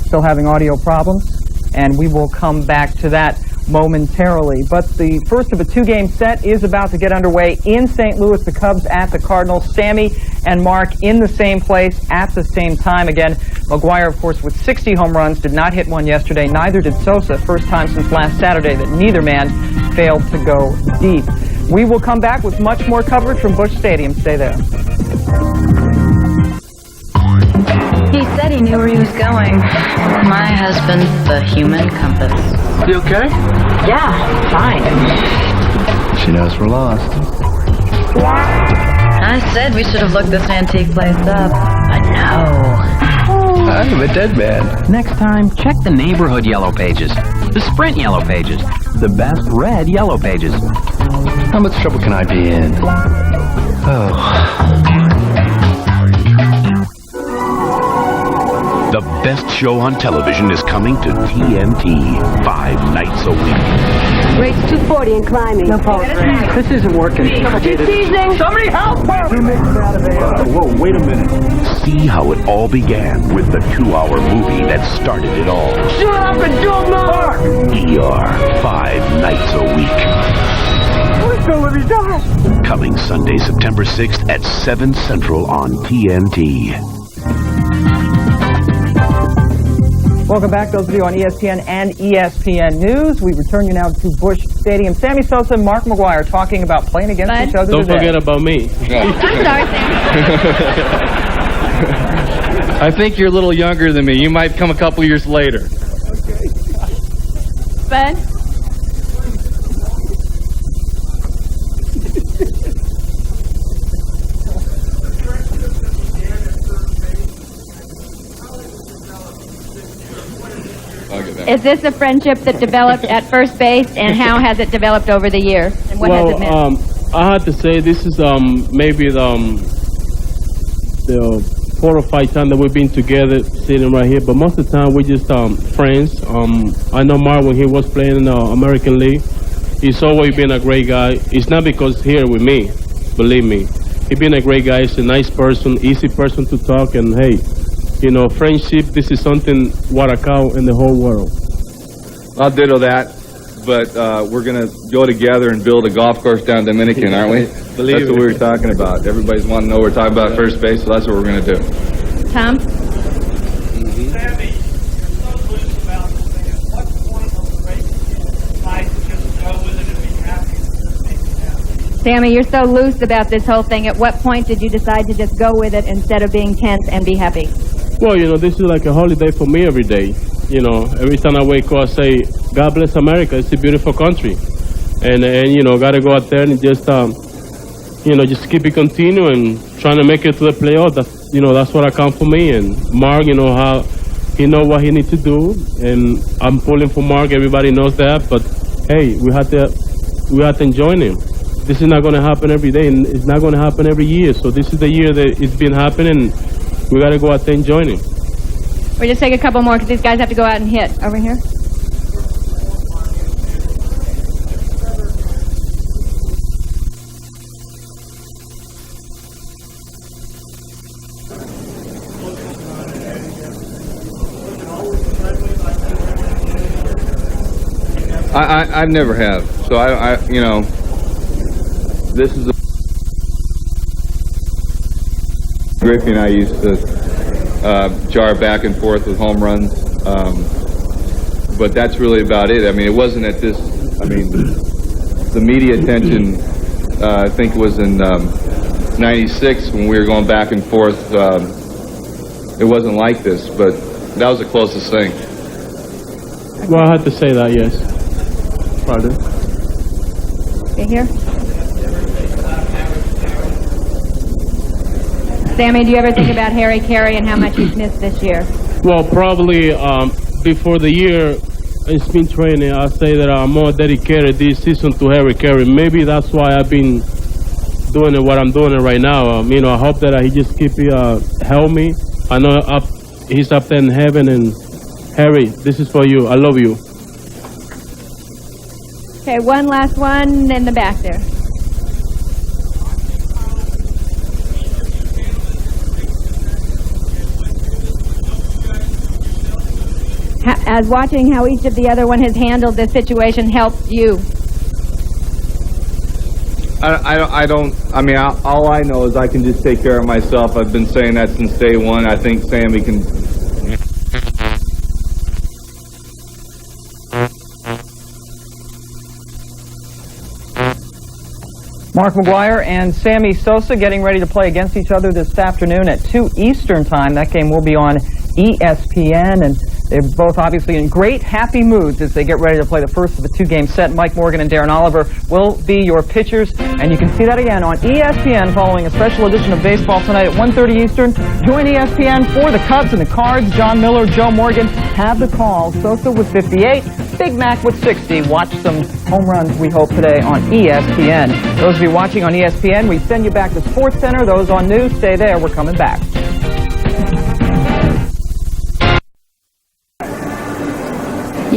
S19: Still having audio problems, and we will come back to that momentarily. But the first of a two-game set is about to get underway in St. Louis. The Cubs at the Cardinals. Sammy and Mark in the same place at the same time. Again, McGwire, of course, with 60 home runs, did not hit one yesterday. Neither did Sosa. First time since last Saturday that neither man failed to go deep. We will come back with much more coverage from Busch Stadium. Stay there.
S20: He said he knew where he was going. My husband, the human compass.
S14: You okay?
S20: Yeah, fine.
S14: She knows we're lost.
S20: I said we should have looked this antique place up. I know.
S14: I'm a dead man.
S7: Next time, check the neighborhood yellow pages, the Sprint yellow pages, the best red yellow pages.
S14: How much trouble can I be in? Oh.
S7: The
S13: best show on television is coming to TNT 5 nights a week.
S21: Race 240 and climbing. No problem.
S14: This isn't working.
S21: She's seizing.
S14: Somebody help her!
S13: Whoa, wait a minute. See how it all began with the 2-hour movie that started it all.
S14: Shut up and do more!
S13: ER 5 nights a week. Coming Sunday, September 6th at 7 Central on TNT.
S19: Welcome back, those of you on ESPN and ESPN News. We return you now to Busch Stadium. Sammy Sosa and Mark McGwire talking about playing against each other
S17: Don't
S19: today.
S17: forget about me.
S16: I'm sorry, Sammy.
S18: I think you're a little younger than me. You might come a couple years later.
S16: Bud? Is this a friendship that developed at first base, and how has it developed over the years? And what has it meant?
S17: I have to say this is maybe the 4 or 5 times that we've been together sitting right here, but most of the time we're just friends. I know Mark when he was playing in the American League. He's always been a great guy. It's not because here with me, believe me. He's been a great guy. He's a nice person, easy person to talk, and hey, you know, friendship, this is something what I count in the whole world.
S18: I'll ditto that, but we're going to go together and build a golf course down Dominican, aren't we? That's what we were talking about. Everybody's wanting to know we're talking about first base, so that's what we're going to do.
S16: Tom? Sammy, you're so loose about this whole thing. At what point did you decide to just go with it instead of being tense and be happy?
S17: Well, you know, this is like a holiday for me every day. You know, every time I wake up, I say, God bless America. It's a beautiful country. And you know, got to go out there and just, you know, just keep it continuing, trying to make it to the playoff. That's, you know, that's what I count for me. And Mark, you know, how he know what he needs to do. And I'm pulling for Mark. Everybody knows that. But, hey, we have to enjoy him. This is not going to happen every day, and it's not going to happen every year. So this is the year that it's been happening. We got to go out there and join him.
S16: We'll just take a couple more because these guys have to go out and hit. Over here.
S18: I've never have. So I you know, this is Griffey and I used to jar back and forth with home runs, but that's really about it. I mean, it wasn't at this. I mean, the media attention. I think it was in '96 when we were going back and forth. It wasn't like this, but that was the closest thing.
S17: Well, I had to say that, yes. Pardon?
S16: Okay, here. Sammy, do you ever think about Harry Carey and how much he's missed this year?
S17: Well, probably before the year it's been training, I'll say that I'm more dedicated this season to Harry Carey. Maybe that's why I've been doing it, what I'm doing it right now. You know, I hope that he just keep help me. I know he's up there in heaven, and Harry, this is for you. I love you.
S16: Okay, one last one in the back there. As watching how each of the other one has handled this situation helps you?
S18: I don't. I mean, all I know is I can just take care of myself. I've been saying that since day one. I think Sammy can.
S19: Mark McGwire and Sammy Sosa getting ready to play against each other this afternoon at 2 Eastern time. That game will be on ESPN, and they're both obviously in great, happy moods as they get ready to play the first of a 2-game set. Mike Morgan and Darren Oliver will be your pitchers, and you can see that again on ESPN following a special edition of baseball tonight at 1:30 Eastern. Join ESPN for the Cubs and the Cards. John Miller, Joe Morgan have the call. Sosa with 58, Big Mac with 60. Watch some home runs, we hope, today on ESPN. Those of you watching on ESPN, we send you back to Sports Center. Those on news, stay there. We're coming back.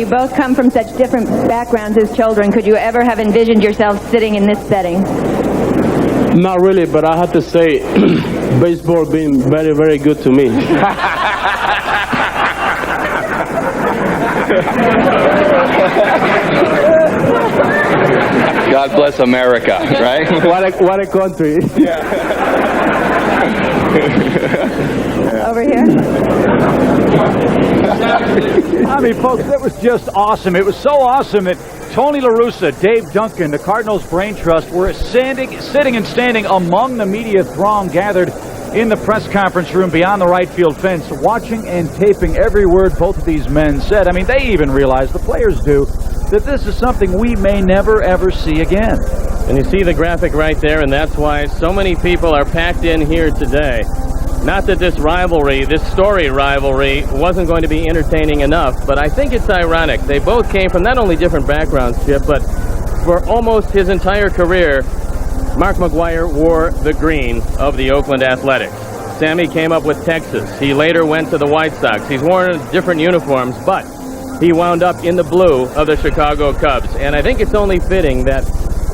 S16: You both come from such different backgrounds as children. Could you ever have envisioned yourselves sitting in this setting?
S17: Not really, but I have to say, baseball been very, very good to me.
S7: God bless America, right?
S17: What a country.
S16: Over here.
S4: I mean, folks, that was just awesome. It was so awesome that Tony La Russa, Dave Duncan, the Cardinals Brain Trust were sitting and standing among the media throng gathered in the press conference room beyond the right field fence, watching and taping every word both of these men said. I mean, they even realize, the players do, that this is something we may never, ever see again.
S6: And you see the graphic right there, and that's why so many people are packed in here today. Not that this rivalry, this storied rivalry, wasn't going to be entertaining enough, but I think it's ironic. They both came from not only different backgrounds, Chip, but for almost his entire career, Mark McGwire wore the green of the Oakland Athletics. Sammy came up with Texas. He later went to the White Sox. He's worn different uniforms, but he wound up in the blue of the Chicago Cubs. And I think it's only fitting that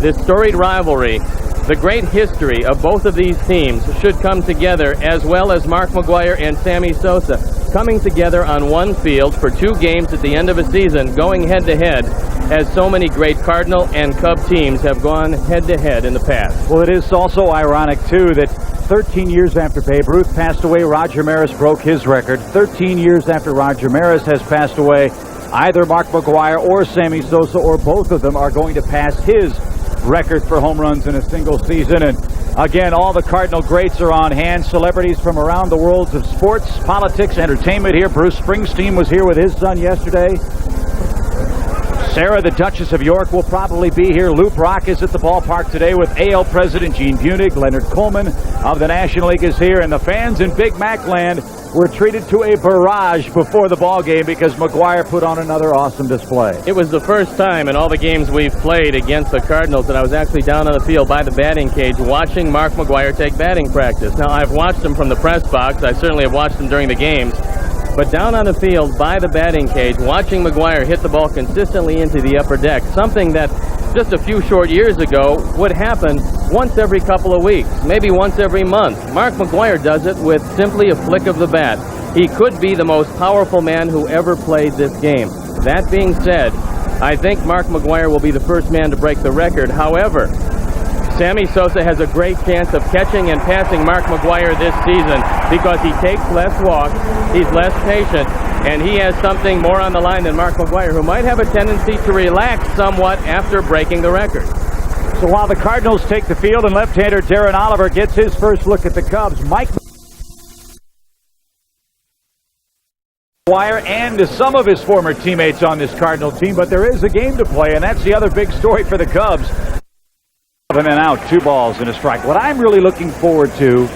S6: this storied rivalry, the great history of both of these teams, should come together, as well as Mark McGwire and Sammy Sosa coming together on one field for 2 games at the end of a season, going head-to-head, as so many great Cardinal and Cub teams have gone head-to-head in the past.
S4: Well, it is also ironic, too, that 13 years after Babe Ruth passed away, Roger Maris broke his record. 13 years after Roger Maris has passed away, either Mark McGwire or Sammy Sosa, or both of them, are going to pass his record for home runs in a single season. And again, all the Cardinal greats are on hand. Celebrities from around the worlds of sports, politics, entertainment here. Bruce Springsteen was here with his son yesterday. Sarah, the Duchess of York, will probably be here. Lou Brock is at the ballpark today with AL President Gene Bunig. Leonard Coleman of the National League is here, and the fans in Big Mac Land were treated to a barrage before the ball game because McGwire put on another awesome display.
S6: It was the first time in all the games we've played against the Cardinals that I was actually down on the field by the batting cage watching Mark McGwire take batting practice. Now, I've watched him from the press box. I certainly have watched him during the games. But down on the field by the batting cage, watching McGwire hit the ball consistently into the upper deck, something that just a few short years ago would happen once every couple of weeks, maybe once every month. Mark McGwire does it with simply a flick of the bat. He could be the most powerful man who ever played this game. That being said, I think Mark McGwire will be the first man to break the record. However, Sammy Sosa has a great chance of catching and passing Mark McGwire this season because he takes less walks, he's less patient, and he has something more on the line than Mark McGwire, who might have a tendency to relax somewhat after breaking the record.
S4: So while the Cardinals take the field and left-hander Darren Oliver gets his first look at the Cubs, Mike McGwire and some of his former teammates on this Cardinal team, but there is a game to play, and that's the other big story for the Cubs. And then out, 2 balls and a strike. What I'm really looking forward to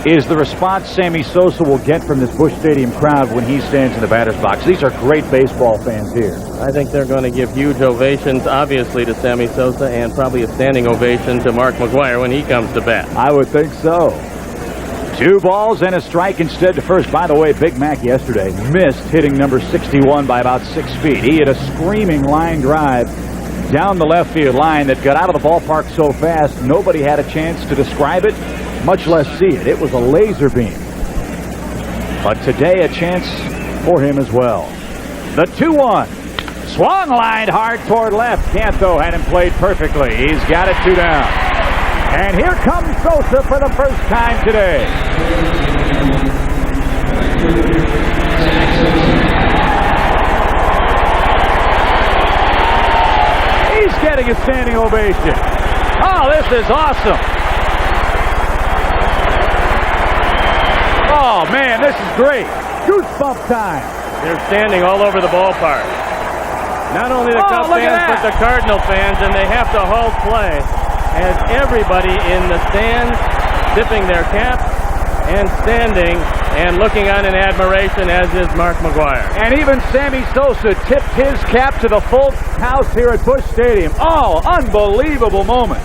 S4: is the response Sammy Sosa will get from this Busch Stadium crowd when he stands in the batter's box. These are great baseball fans here.
S6: I think they're going to give huge ovations, obviously, to Sammy Sosa, and probably a standing ovation to Mark McGwire when he comes to bat.
S4: I would think so. 2 balls and a strike instead to first. By the way, Big Mac yesterday missed hitting number 61 by about 6 feet. He hit a screaming line drive down the left field line that got out of the ballpark so fast nobody had a chance to describe it, much less see it. It was a laser beam. But today a chance for him as well. The 2-1. Swung lined hard toward left. Canto had him played perfectly. He's got it 2 down. And here comes Sosa for the first time today. He's getting a standing ovation. Oh, this is awesome. Oh, man, this is great. Goosebump time.
S6: They're standing all over the ballpark. Not only the Cub fans, but the Cardinal fans, and they have to halt play as everybody in the stands tipping their caps and standing and looking on in admiration, as is Mark McGwire.
S4: And even Sammy Sosa tipped his cap to the full house here at Busch Stadium. Oh, unbelievable moment.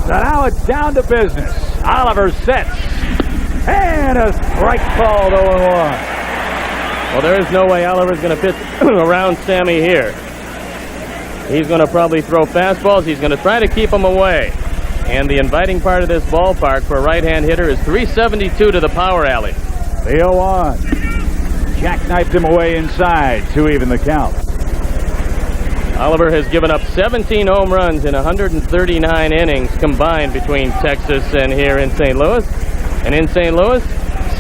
S4: So now it's down to business. Oliver sets. And a strike called 0-1.
S6: Well, there is no way Oliver's going to pitch around Sammy here. He's going to probably throw fastballs. He's going to try to keep them away. And the inviting part of this ballpark for a right-hand hitter is 372 to the power alley.
S10: The 0-1. Jackknifed him away inside to even the count.
S6: Oliver has given up 17 home runs in 139 innings combined between Texas and here in St. Louis. And in St. Louis,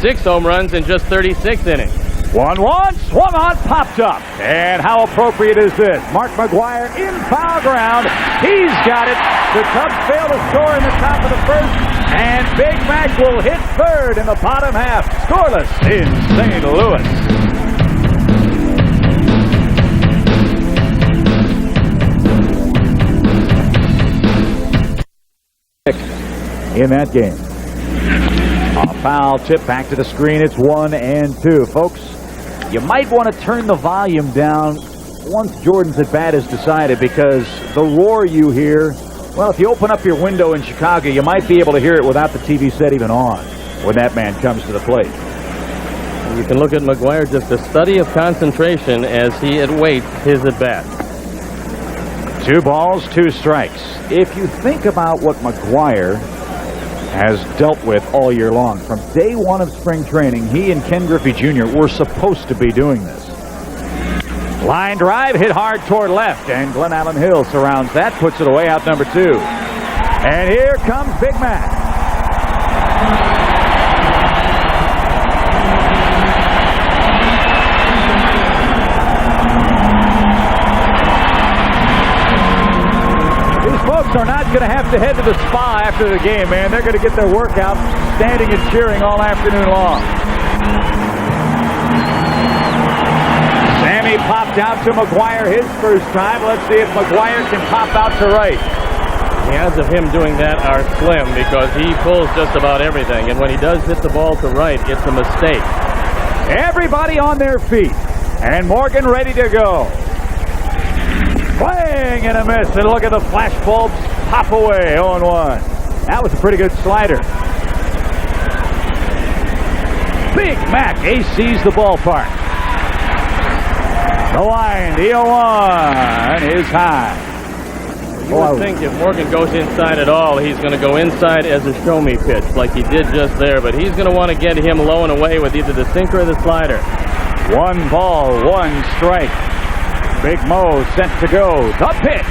S6: 6 home runs in just 36 innings.
S10: 1-1, swung on, popped up. And how appropriate is this? Mark McGwire in foul ground. He's got it. The Cubs fail to score in the top of the first. And Big Mac will hit third in the bottom half. Scoreless in St. Louis. In that game. A foul tip back to the screen. It's 1-2. Folks, you might want to turn the volume down once Jordan's at bat is decided, because the roar you hear, well, if you open up your window in Chicago, you might be able to hear it without the TV set even on when that man comes to the plate.
S6: You can look at McGwire, just a study of concentration as he awaits his at-bat.
S10: 2 balls, 2 strikes. If you think about what McGwire has dealt with all year long, from day one of spring training, he and Ken Griffey Jr. were supposed to be doing this. Line drive, hit hard toward left, and Glenn Allen Hill surrounds that, puts it away, out number 2. And here comes Big Mac. Folks are not going to have to head to the spa after the game, man. They're going to get their workout standing and cheering all afternoon long. Sammy popped out to McGwire his first time. Let's see if McGwire can pop out to right.
S6: The odds of him doing that are slim because he pulls just about everything, and when he does hit the ball to right, it's a mistake.
S10: Everybody on their feet, and Morgan ready to go. Swing and a miss, and look at the flash bulbs pop away. 0-1. That was a pretty good slider. Big Mac AC's the ballpark. The line, the 0-1 is high.
S6: You would think if Morgan goes inside at all, he's going to go inside as a show-me pitch, like he did just there, but he's going to want to get him low and away with either the sinker or the slider.
S10: 1 ball, 1 strike. Big Mo sent to go. The pitch.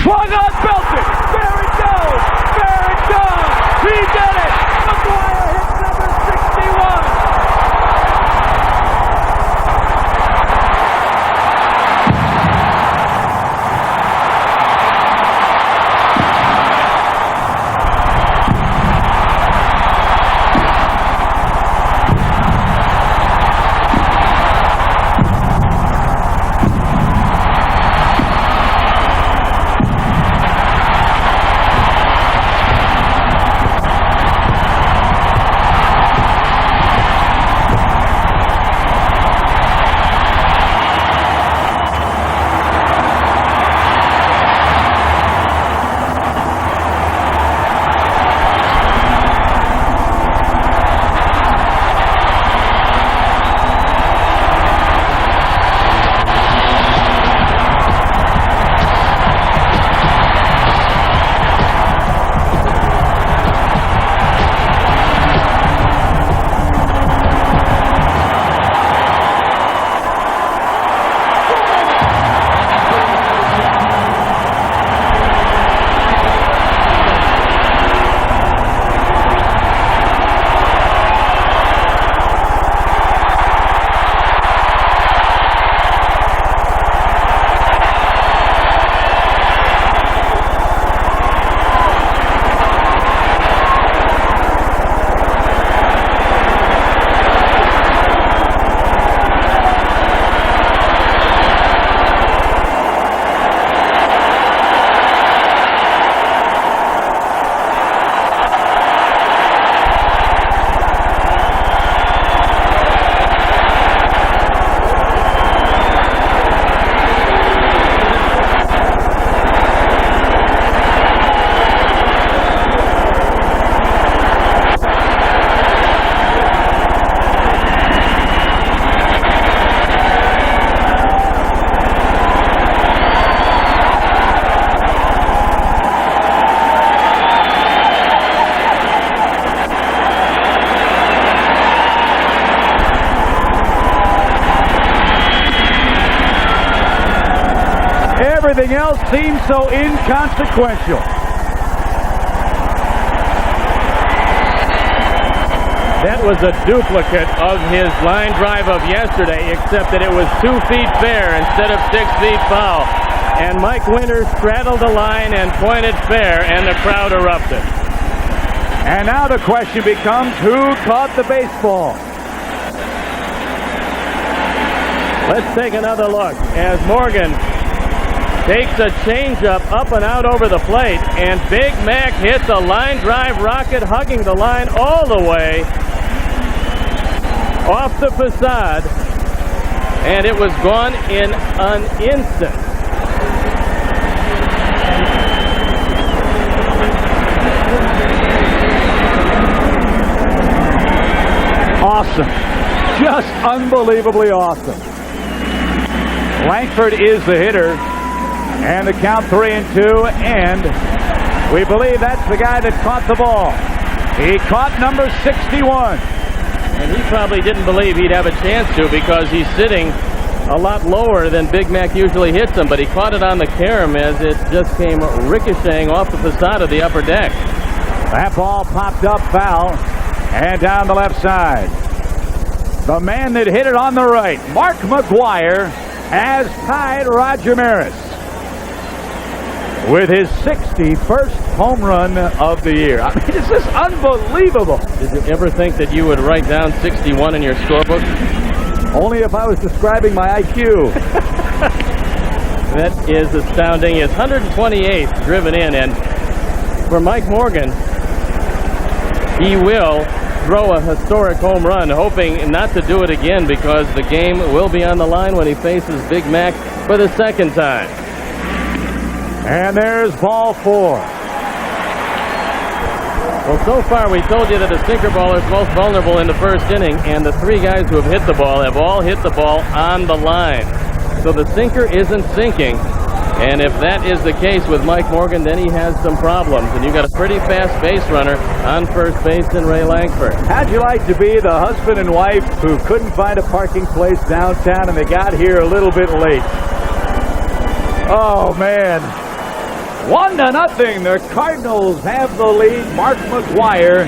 S10: Swung on, belted. There it goes. There it goes. He did it. McGwire hits number 61. Everything else seems so inconsequential.
S6: That was a duplicate of his line drive of yesterday, except that it was 2 feet fair instead of 6 feet foul. And Mike Winters straddled the line and pointed fair, and the crowd erupted.
S10: And now the question becomes, who caught the baseball?
S6: Let's take another look as Morgan takes a changeup up and out over the plate, and Big Mac hits a line drive rocket, hugging the line all the way off the facade, and it was gone in an instant.
S10: Awesome. Just unbelievably awesome. Langford is the hitter, and the count 3-2, and we believe that's the guy that caught the ball. He caught number 61.
S6: And he probably didn't believe he'd have a chance to, because he's sitting a lot lower than Big Mac usually hits him, but he caught it on the carom as it just came ricocheting off the facade of the upper deck.
S10: That ball popped up foul and down the left side. The man that hit it on the right, Mark McGwire, has tied Roger Maris with his 61st home run of the year. I mean, it's just unbelievable.
S6: Did you ever think that you would write down 61 in your scorebook?
S10: Only if I was describing my IQ.
S6: That is astounding. His 128th driven in, and for Mike Morgan, he will throw a historic home run, hoping not to do it again, because the game will be on the line when he faces Big Mac for the second time.
S10: And there's ball 4.
S6: Well, so far we told you that the sinker baller is most vulnerable in the first inning, and the 3 guys who have hit the ball have all hit the ball on the line. So the sinker isn't sinking, and if that is the case with Mike Morgan, then he has some problems, and you've got a pretty fast base runner on first base in Ray Langford.
S10: How'd you like to be the husband and wife who couldn't find a parking place downtown, and they got here a little bit late? Oh, man. 1-0. The Cardinals have the lead. Mark McGwire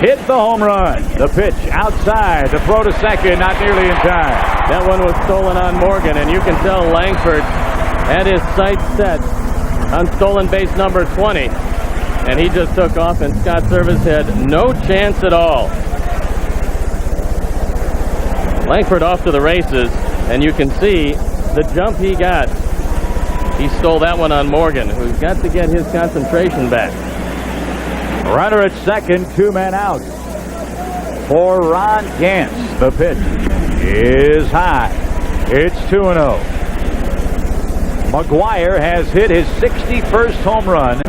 S10: hit the home run. The pitch outside. The throw to second, not nearly in time.
S6: That one was stolen on Morgan, and you can tell Langford had his sights set on stolen base number 20. And he just took off, and Scott Service had no chance at all. Langford off to the races, and you can see the jump he got. He stole that one on Morgan, who's got to get his concentration back.
S10: Runner at second, 2 men out. For Ron Gantz, the pitch is high. It's 2-0. McGwire has hit his 61st home run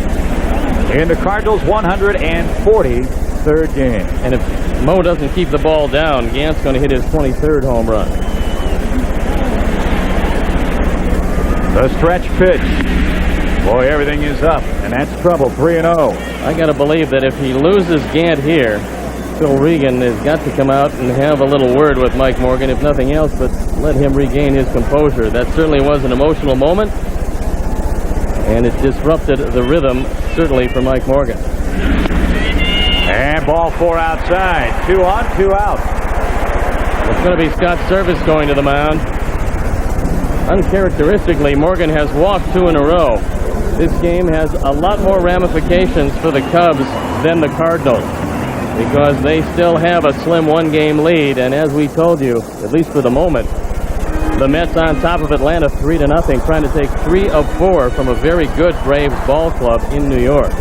S10: in the Cardinals' 143rd game.
S6: And if Mo doesn't keep the ball down, Gant's going to hit his 23rd home run.
S10: The stretch pitch. Boy, everything is up, and that's trouble. 3-0.
S6: I got to believe that if he loses Gant here, Phil Regan has got to come out and have a little word with Mike Morgan, if nothing else, but let him regain his composure. That certainly was an emotional moment, and it disrupted the rhythm, certainly, for Mike Morgan.
S10: And ball 4 outside. 2 on, 2 out.
S6: It's going to be Scott Service going to the mound. Uncharacteristically, Morgan has walked 2 in a row. This game has a lot more ramifications for the Cubs than the Cardinals, because they still have a slim 1-game lead, and as we told you, at least for the moment, the Mets on top of Atlanta 3-0, trying to take 3 of 4 from a very good Braves ball club in New York.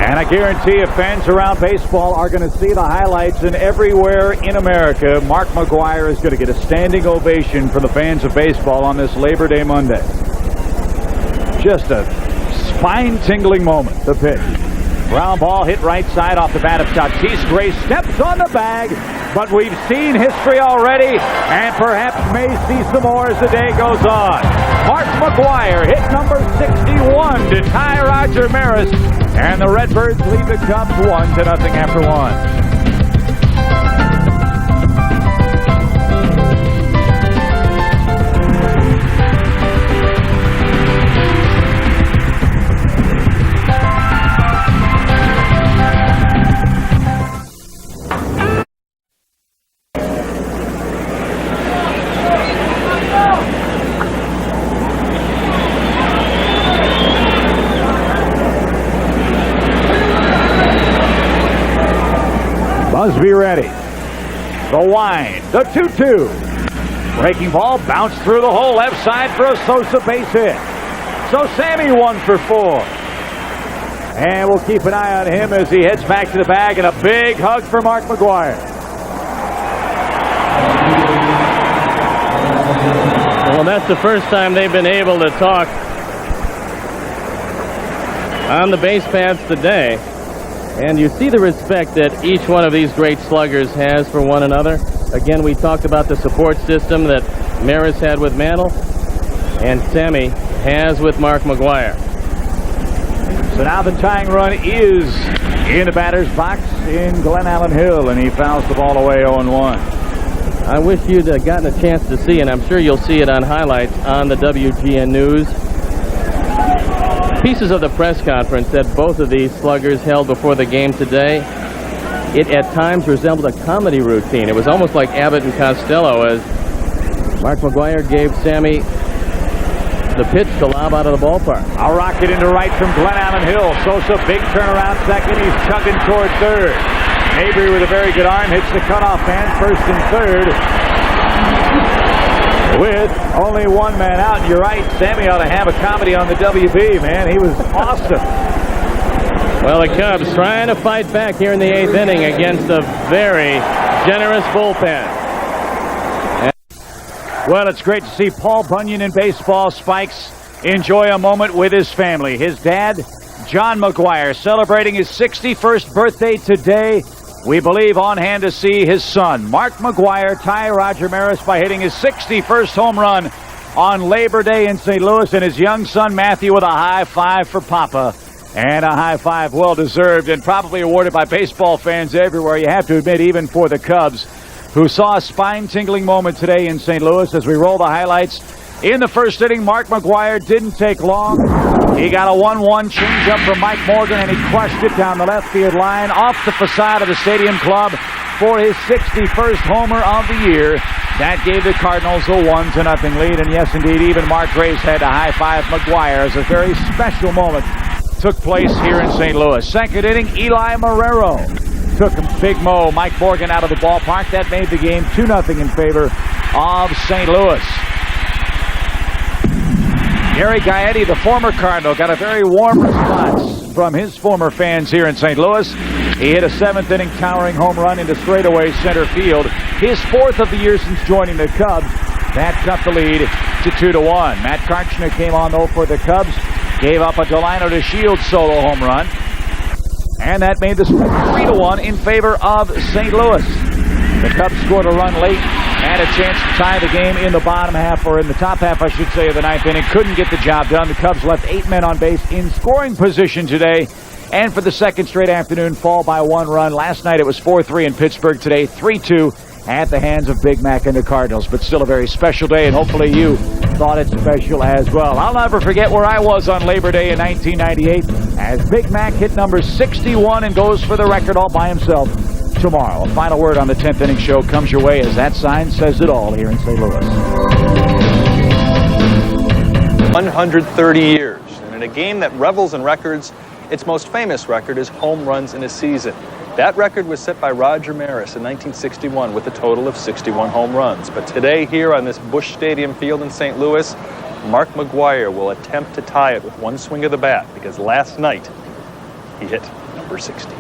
S10: And I guarantee if fans around baseball are going to see the highlights, and everywhere in America, Mark McGwire is going to get a standing ovation for the fans of baseball on this Labor Day Monday. Just a spine-tingling moment. The pitch. Ground ball hit right side off the bat of Tatis. Gray steps on the bag, but we've seen history already, and perhaps may see some more as the day goes on. Mark McGwire hit number 61 to tie Roger Maris, and the Redbirds lead the Cubs 1-0 after 1. Fellas, be ready. The wind, the 2-2. Breaking ball, bounced through the hole left side for a Sosa base hit. So Sammy 1 for 4. And we'll keep an eye on him as he heads back to the bag, and a big hug for Mark McGwire.
S6: Well, that's the first time they've been able to talk on the base paths today. And you see the respect that each one of these great sluggers has for one another. Again, we talked about the support system that Maris had with Mantle, and Sammy has with Mark McGwire.
S10: So now the tying run is in the batter's box in Glen Allen Hill, and he fouls the ball away 0-1.
S6: I wish you'd gotten a chance to see, and I'm sure you'll see it on highlights on the WGN News. Pieces of the press conference that both of these sluggers held before the game today, it at times resembled a comedy routine. It was almost like Abbott and Costello as Mark McGwire gave Sammy the pitch to lob out of the ballpark.
S10: A rocket into right from Glen Allen Hill. Sosa, big turnaround second. He's chugging toward third. Mabry with a very good arm hits the cutoff man, first and third. With only one man out. You're right, Sammy ought to have a comedy on the WB, man. He was awesome.
S6: Well, the Cubs trying to fight back here in the 8th inning against a very generous bullpen.
S10: Well, it's great to see Paul Bunyan in baseball. Spikes enjoy a moment with his family. His dad, John McGwire, celebrating his 61st birthday today. We believe on hand to see his son, Mark McGwire, tie Roger Maris by hitting his 61st home run on Labor Day in St. Louis, and his young son, Matthew, with a high five for Papa. And a high five well-deserved and probably awarded by baseball fans everywhere. You have to admit, even for the Cubs, who saw a spine-tingling moment today in St. Louis. As we roll the highlights, in the first inning, Mark McGwire didn't take long. He got a 1-1 changeup from Mike Morgan, and he crushed it down the left field line off the facade of the Stadium Club for his 61st homer of the year. That gave the Cardinals a 1-0 lead, and yes, indeed, even Mark Graves had to high-five McGwire as a very special moment took place here in St. Louis. Second inning, Eli Marrero took Big Mo, Mike Morgan, out of the ballpark. That made the game 2-0 in favor of St. Louis. Gary Gaetti, the former Cardinal, got a very warm response from his former fans here in St. Louis. He hit a 7th inning towering home run into straightaway center field. His 4th of the year since joining the Cubs. That cut the lead to 2-1. Matt Karchner came on, though, for the Cubs. Gave up a Delino DeShields solo home run. And that made the score 3-1 in favor of St. Louis. The Cubs scored a run late, had a chance to tie the game in the bottom half, or in the top half, I should say, of the 9th inning. Couldn't get the job done. The Cubs left 8 men on base in scoring position today. And for the second straight afternoon, fall by 1 run. Last night it was 4-3 in Pittsburgh. Today, 3-2 at the hands of Big Mac and the Cardinals. But still a very special day, and hopefully you thought it special as well. I'll never forget where I was on Labor Day in 1998 as Big Mac hit number 61 and goes for the record all by himself tomorrow. A final word on the 10th inning show comes your way as that sign says it all here in St. Louis.
S8: 130 years, and in a game that revels in records, its most famous record is home runs in a season. That record was set by Roger Maris in 1961 with a total of 61 home runs. But today here on this Busch Stadium field in St. Louis, Mark McGwire will attempt to tie it with one swing of the bat because last night he hit number 60.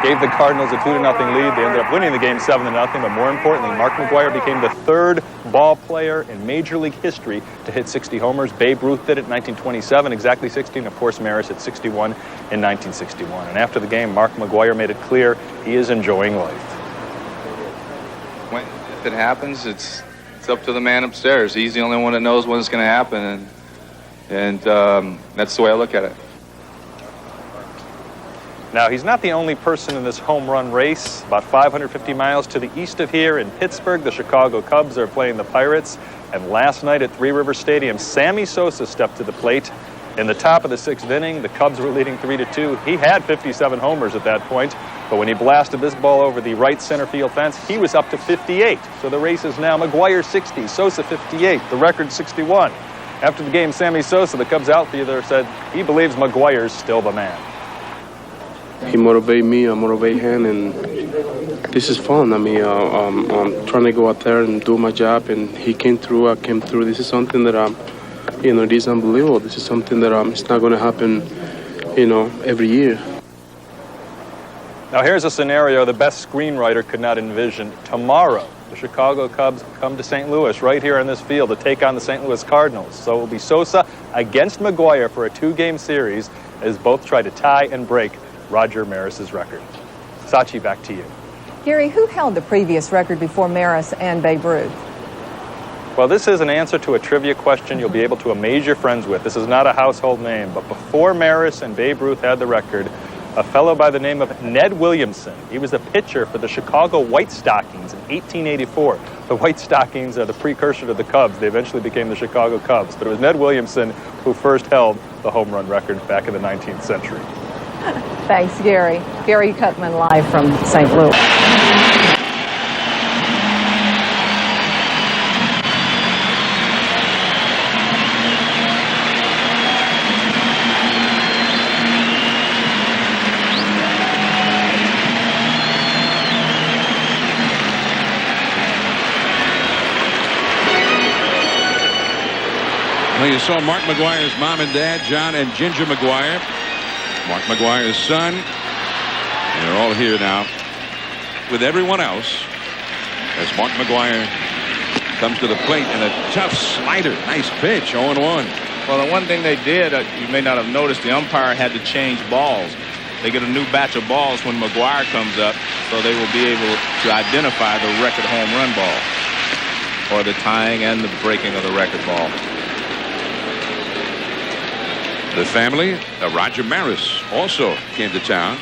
S8: Gave the Cardinals a 2-0 lead. They ended up winning the game 7-0, but more importantly, Mark McGwire became the 3rd ball player in Major League history to hit 60 homers. Babe Ruth did it in 1927, exactly 60, and of course Maris hit 61 in 1961. And after the game, Mark McGwire made it clear he is enjoying life.
S18: If it happens, it's up to the man upstairs. He's the only one that knows when it's going to happen, and that's the way I look at it.
S8: Now, he's not the only person in this home run race. About 550 miles to the east of here in Pittsburgh, the Chicago Cubs are playing the Pirates. And last night at Three River Stadium, Sammy Sosa stepped to the plate. In the top of the 6th inning, the Cubs were leading 3-2. He had 57 homers at that point, but when he blasted this ball over the right center field fence, he was up to 58. So the race is now McGwire 60, Sosa 58, the record 61. After the game, Sammy Sosa, the Cubs outfielder, said he believes McGwire's still the man.
S11: He motivated me, I motivate him, and this is fun. I mean, I'm trying to go out there and do my job, and he came through, I came through. This is something that it is unbelievable. This is something that it's not going to happen, every year.
S8: Now here's a scenario the best screenwriter could not envision. Tomorrow, the Chicago Cubs come to St. Louis right here on this field to take on the St. Louis Cardinals. So it will be Sosa against McGwire for a 2-game series as both try to tie and break Roger Maris's record. Sachi, back to you.
S19: Gary, who held the previous record before Maris and Babe Ruth?
S8: Well, this is an answer to a trivia question you'll be able to amaze your friends with. This is not a household name, but before Maris and Babe Ruth had the record, a fellow by the name of Ned Williamson. He was a pitcher for the Chicago White Stockings in 1884. The White Stockings are the precursor to the Cubs. They eventually became the Chicago Cubs, but it was Ned Williamson who first held the home run record back in the 19th century.
S19: Thanks, Gary. Gary Cutman live from St. Louis.
S22: Well, you saw Mark McGwire's mom and dad, John and Ginger McGwire. Mark McGwire's son. And they're all here now with everyone else as Mark McGwire comes to the plate and a tough slider. Nice pitch, 0-1.
S12: Well, the one thing they did, you may not have noticed, the umpire had to change balls. They get a new batch of balls when McGwire comes up, so they will be able to identify the record home run ball, or the tying and the breaking of the record ball.
S22: The family of Roger Maris also came to town.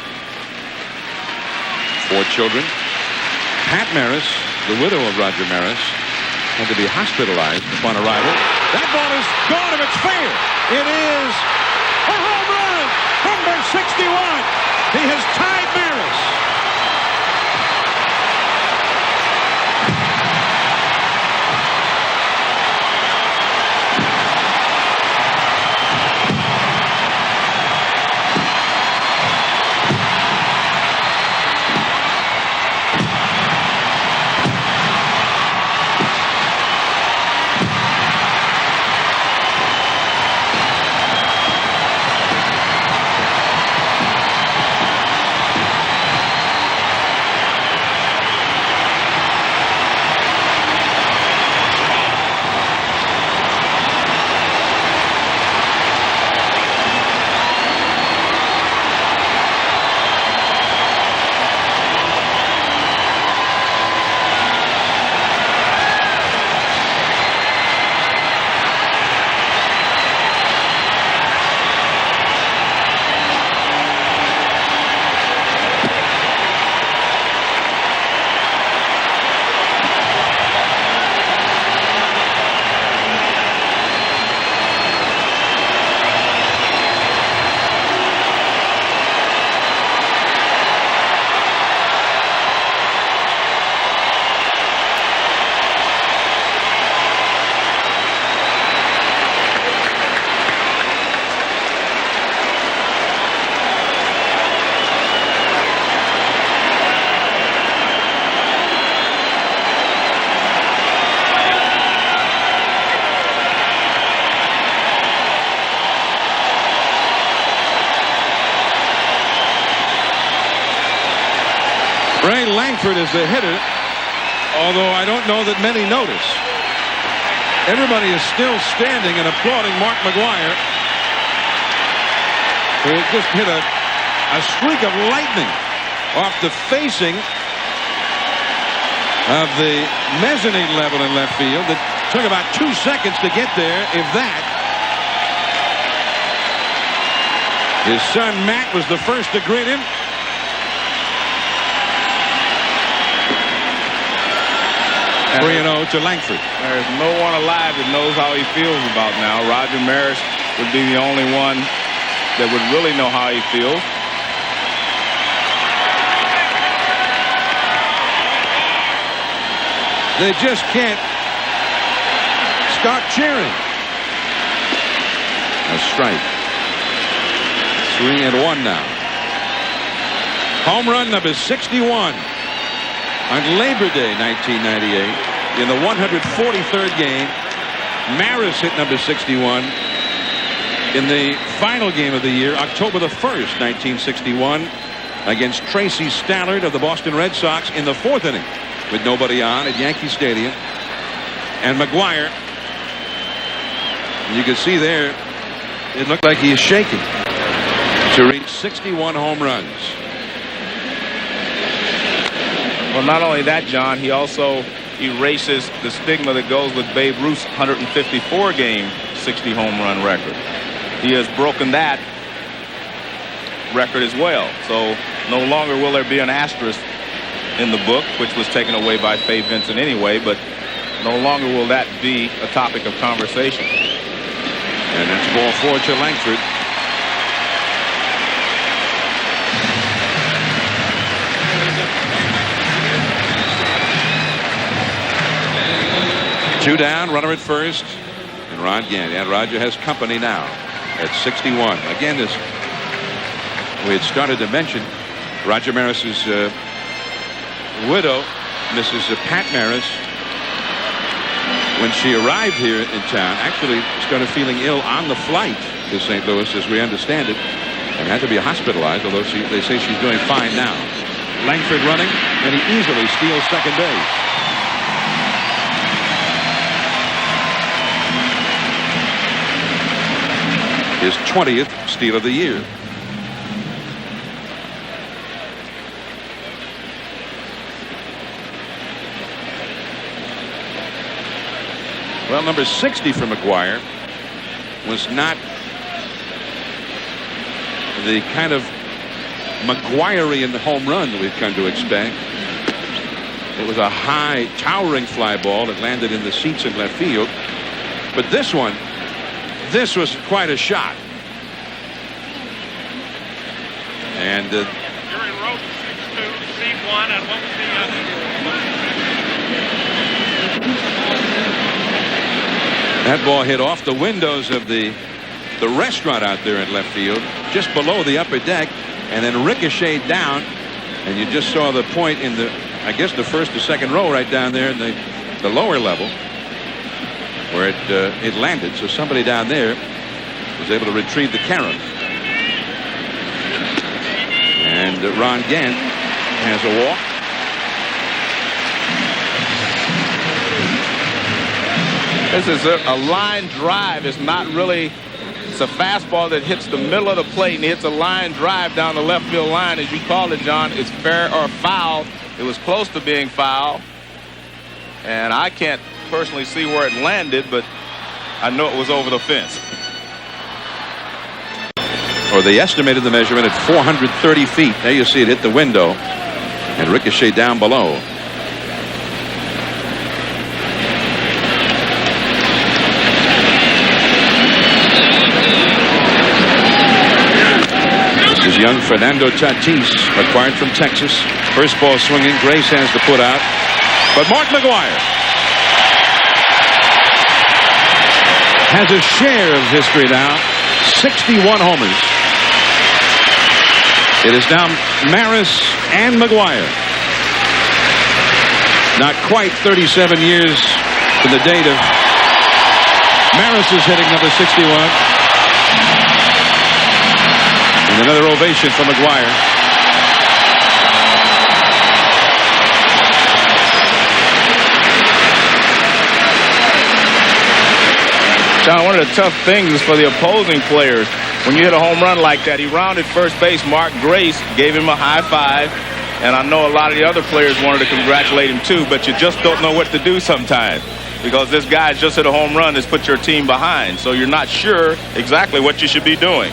S22: 4 children. Pat Maris, the widow of Roger Maris, had to be hospitalized upon arrival. That ball is gone if it's fair. It is a home run. Number 61. He has tied Maris. Ray Langford is the hitter, although I don't know that many notice. Everybody is still standing and applauding Mark McGwire, who just hit a streak of lightning off the facing of the mezzanine level in left field. That took about 2 seconds to get there, if that. His son Matt was the first to greet him. 3-0 to Langford.
S3: There's no one alive that knows how he feels about now. Roger Maris would be the only one that would really know how he feels.
S22: They just can't start cheering. A strike. 3-1 now. Home run number 61 on Labor Day 1998 in the 143rd game. Maris hit number 61 in the final game of the year, October the 1st, 1961, against Tracy Stallard of the Boston Red Sox in the 4th inning with nobody on at Yankee Stadium. And McGwire, you can see there, it looked like he is shaking to reach 61 home runs.
S3: Well, not only that, John, he also erases the stigma that goes with Babe Ruth's 154 game 60 home run record. He has broken that record as well. So no longer will there be an asterisk in the book, which was taken away by Fay Vincent anyway, but no longer will that be a topic of conversation.
S22: And that's ball 4 to Langford. Two down, runner at first, and Ron Gant. And Roger has company now at 61. Again, as we had started to mention, Roger Maris's widow, Mrs. Pat Maris, when she arrived here in town, actually started feeling ill on the flight to St. Louis, as we understand it, and had to be hospitalized, although they say she's doing fine now. Langford running, and he easily steals second base. His 20th steal of the year. Well, number 60 for McGwire was not the kind of McGwire-ian home run that we've come to expect. It was a high, towering fly ball that landed in the seats in left field. But this one, this was quite a shot. And
S5: You're in row 6-2, seat 1, and what was
S22: that ball hit off the windows of the restaurant out there in left field, just below the upper deck, and then ricocheted down. And you just saw the point in the, I guess, the first or second row right down there in the lower level where it landed. So somebody down there was able to retrieve the carom. And Ron Gant has a walk.
S3: This is a line drive. It's not really, it's a fastball that hits the middle of the plate and hits a line drive down the left field line. As you called it, John, it's fair or foul. It was close to being foul. And I can't personally see where it landed, but I know it was over the fence.
S22: Or they estimated the measurement at 430 feet. There you see it hit the window and ricochet down below. This is young Fernando Tatis, acquired from Texas. First ball swinging. Grace has to put out. But Mark McGwire has a share of history now. 61 homers. It is now Maris and McGwire. Not quite 37 years to the date of Maris's hitting number 61. And another ovation for McGwire.
S3: John, one of the tough things is for the opposing players. When you hit a home run like that, he rounded first base. Mark Grace gave him a high five. And I know a lot of the other players wanted to congratulate him too, but you just don't know what to do sometimes. Because this guy's just hit a home run that's put your team behind. So you're not sure exactly what you should be doing.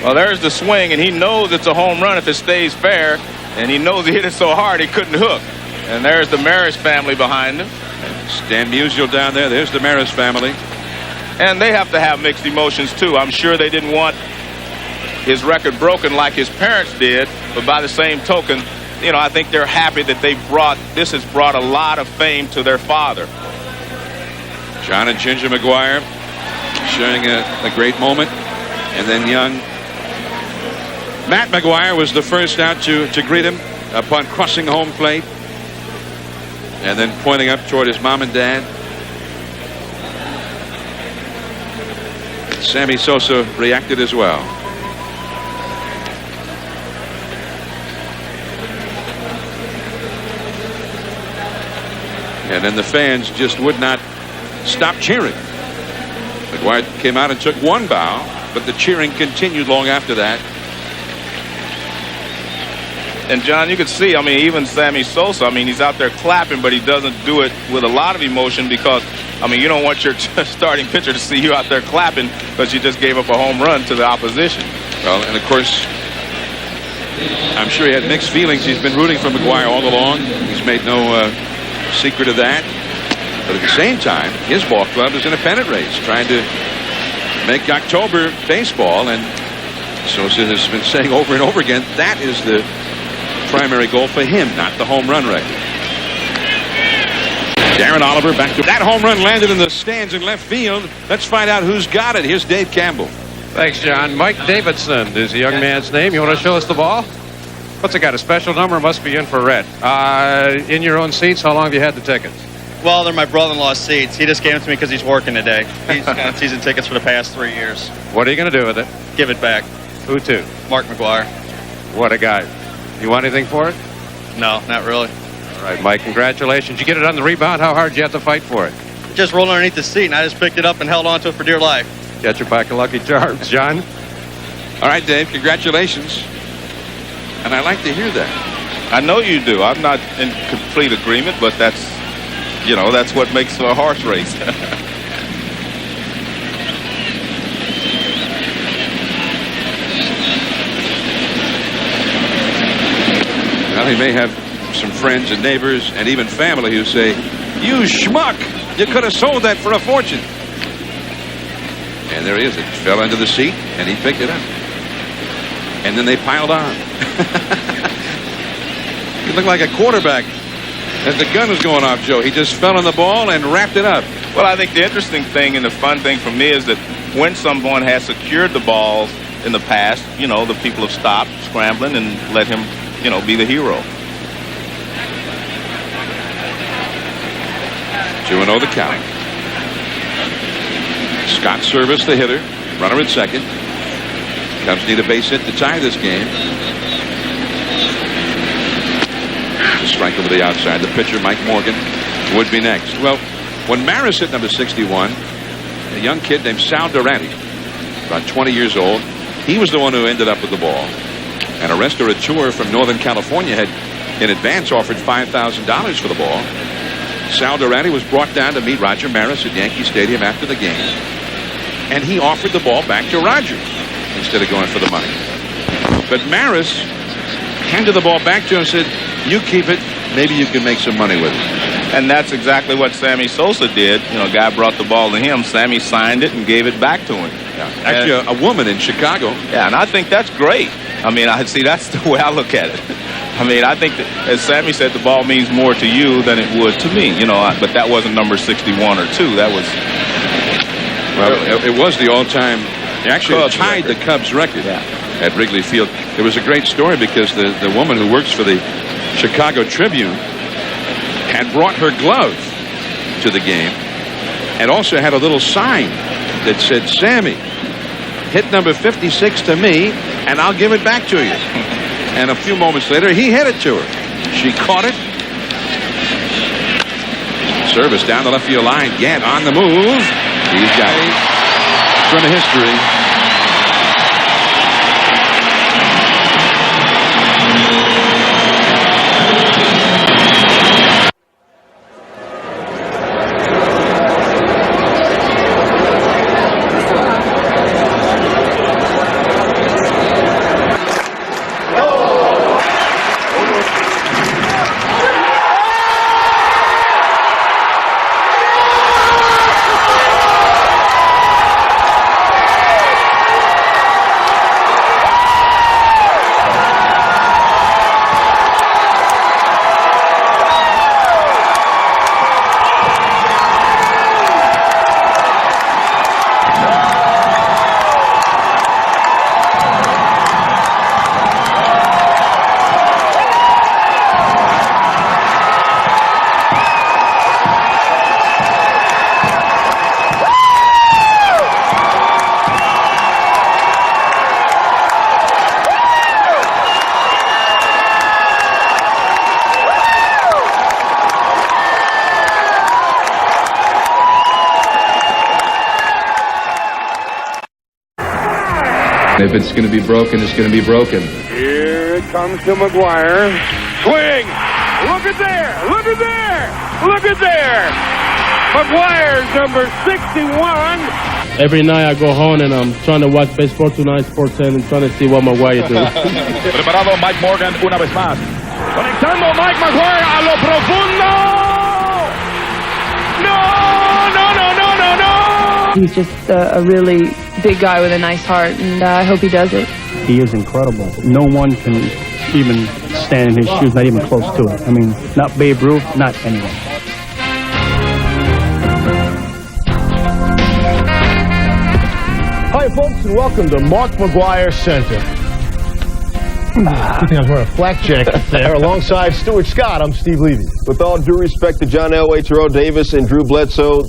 S3: Well, there's the swing, and he knows it's a home run if it stays fair. And he knows he hit it so hard he couldn't hook. And there's the Maris family behind him.
S22: Stan Musial down there. There's the Maris family.
S3: And they have to have mixed emotions, too. I'm sure they didn't want his record broken like his parents did. But by the same token, you know, I think they're happy that this has brought a lot of fame to their father.
S22: John and Ginger McGwire sharing a great moment. And then young Matt McGwire was the first out to greet him upon crossing home plate. And then pointing up toward his mom and dad. Sammy Sosa reacted as well. And then the fans just would not stop cheering. McGwire came out and took one bow, but the cheering continued long after that.
S3: And John, you could see, I mean, even Sammy Sosa, I mean, he's out there clapping, but he doesn't do it with a lot of emotion because, I mean, you don't want your starting pitcher to see you out there clapping because you just gave up a home run to the opposition.
S22: Well, and of course, I'm sure he had mixed feelings. He's been rooting for McGwire all along. He's made no secret of that. But at the same time, his ball club is in a pennant race, trying to make October baseball. And Sosa has been saying over and over again, that is the primary goal for him, not the home run record. Darren Oliver back to that home run, landed in the stands in left field. Let's find out who's got it. Here's Dave Campbell.
S1: Thanks, John. Mike Davidson is the young man's name. You want to show us the ball? What's it got? A special number? Must be infrared. In your own seats. How long have you had the tickets?
S9: Well, they're my brother-in-law's seats. He just gave them to me because he's working today. He's got season tickets for the past 3 years.
S1: What are you going to do with it?
S9: Give it back.
S1: Who to?
S9: Mark McGwire.
S1: What a guy. You want anything for it?
S9: No, not really.
S1: All right, Mike, congratulations. You get it on the rebound. How hard did you have to fight for it?
S9: Just rolled underneath the seat, and I just picked it up and held on to it for dear life.
S1: Get your pack of Lucky Charms, John.
S22: All right, Dave, congratulations. And I like to hear that.
S3: I know you do. I'm not in complete agreement, but that's, you know, that's what makes a horse race.
S22: Well, he may have some friends and neighbors and even family who say, "You schmuck, you could have sold that for a fortune." And there he is. It fell into the seat, and he picked it up. And then they piled on. He looked like a quarterback as the gun was going off, Joe. He just fell on the ball and wrapped it up.
S3: Well, I think the interesting thing and the fun thing for me is that when someone has secured the balls in the past, you know, the people have stopped scrambling and let him, you know, be the hero.
S22: 2-0 the count. Scott Service, the hitter. Runner at second. Cubs need a base hit to tie this game. A strike over the outside. The pitcher, Mike Morgan, would be next. Well, when Maris hit number 61, a young kid named Sal Durante, about 20 years old, he was the one who ended up with the ball. And a restaurateur from Northern California had in advance offered $5,000 for the ball. Sal Durante was brought down to meet Roger Maris at Yankee Stadium after the game. And he offered the ball back to Roger instead of going for the money. But Maris handed the ball back to him and said, "You keep it. Maybe you can make some money with it."
S3: And that's exactly what Sammy Sosa did. You know, a guy brought the ball to him. Sammy signed it and gave it back to him.
S22: Yeah. Actually, a woman in Chicago.
S3: Yeah, and I think that's great. I mean, I see that's the way I look at it. I mean, I think that, as Sammy said, the ball means more to you than it would to me. You know, but that wasn't number 61 or 2. That was...
S22: Well, it was the all-time... Actually, it tied the Cubs record at Wrigley Field. It was a great story because the woman who works for the Chicago Tribune had brought her glove to the game and also had a little sign that said, "Sammy, hit number 56 to me and I'll give it back to you." And a few moments later, he hit it to her. She caught it. Service down the left field line. Gant on the move. He's got it. From history.
S18: If it's going to be broken, it's going to be broken.
S2: Here it comes to McGwire. Swing! Look at there! Look at there! Look at there! McGwire's number 61.
S17: Every night I go home and I'm trying to watch Baseball Tonight, Sports 10, and trying to see what McGwire do.
S15: Preparado Mike Morgan una vez más. Conectando Mike McGwire a lo profundo. No!
S23: He's just a really big guy with a nice heart, and I hope he does it.
S24: He is incredible. No one can even stand in his shoes, not even close to it. I mean, not Babe Ruth, not anyone.
S25: Hi, folks, and welcome to Mark McGwire Center. Good thing I was wearing a flak jacket there. Alongside Stuart Scott, I'm Steve Levy.
S26: With all due respect to John Elway, Terrell Davis, and Drew Bledsoe,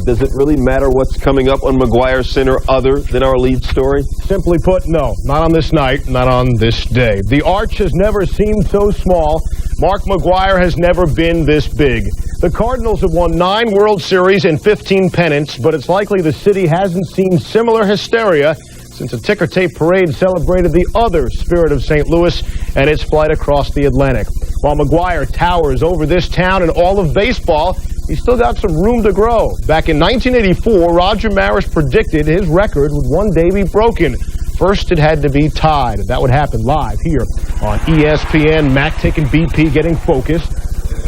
S26: does it really matter what's coming up on McGwire Center other than our lead story?
S25: Simply put, no. Not on this night, not on this day. The arch has never seemed so small. Mark McGwire has never been this big. The Cardinals have won 9 World Series and 15 pennants, but it's likely the city hasn't seen similar hysteria since a ticker tape parade celebrated the other spirit of St. Louis and its flight across the Atlantic. While McGwire towers over this town and all of baseball, he's still got some room to grow. Back in 1984, Roger Maris predicted his record would one day be broken. First, it had to be tied. That would happen live here on ESPN. Mac taking BP, getting focused.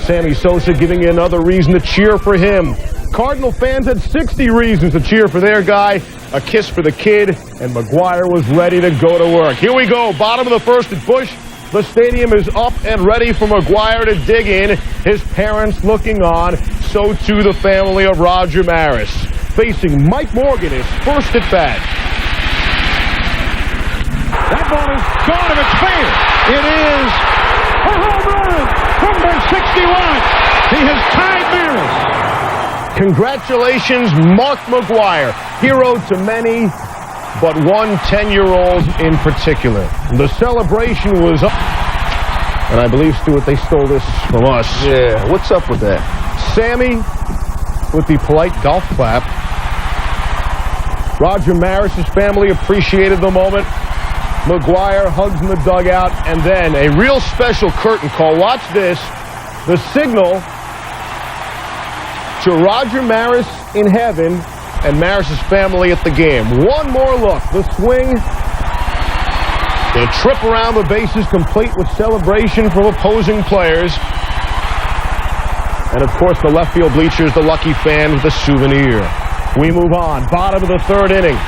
S25: Sammy Sosa giving you another reason to cheer for him. Cardinal fans had 60 reasons to cheer for their guy. A kiss for the kid, and McGwire was ready to go to work. Here we go, bottom of the first at Busch. The stadium is up and ready for McGwire to dig in. His parents looking on, so too the family of Roger Maris. Facing Mike Morgan, his first at bat.
S10: That ball is gone if it's fair. It is a home run. Number 61. He has tied Maris.
S25: Congratulations, Mark McGwire. Hero to many, but one 10-year-old in particular. The celebration was up. And I believe, Stuart, they stole this from us.
S26: Yeah, what's up with that?
S25: Sammy with the polite golf clap. Roger Maris' family appreciated the moment. McGwire hugs in the dugout, and then a real special curtain call. Watch this. The signal to Roger Maris in heaven and Maris' family at the game. One more look. The swing. The trip around the bases complete with celebration from opposing players. And, of course, the left field bleachers, the lucky fan with a souvenir. We move on. Bottom of the third inning.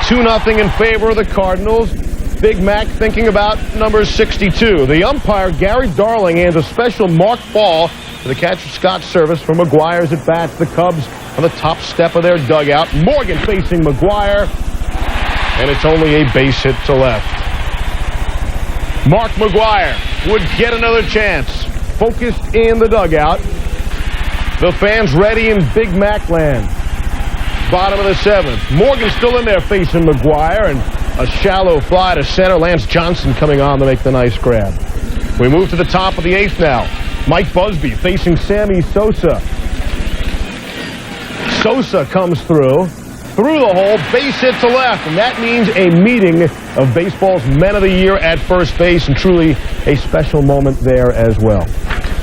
S25: 2-0 in favor of the Cardinals. Big Mac thinking about number 62. The umpire, Gary Darling, hands a special marked ball to the catcher Scott Service for McGwire's at bats. The Cubs on the top step of their dugout. Morgan facing McGwire, and it's only a base hit to left. Mark McGwire would get another chance. Focused in the dugout. The fans ready in Big Mac land. Bottom of the 7th. Morgan still in there facing McGwire, and a shallow fly to center. Lance Johnson coming on to make the nice grab. We move to the top of the 8th now. Mike Busby facing Sammy Sosa. Sosa comes through the hole, base hit to left, and that means a meeting of baseball's Men of the Year at first base, and truly a special moment there as well.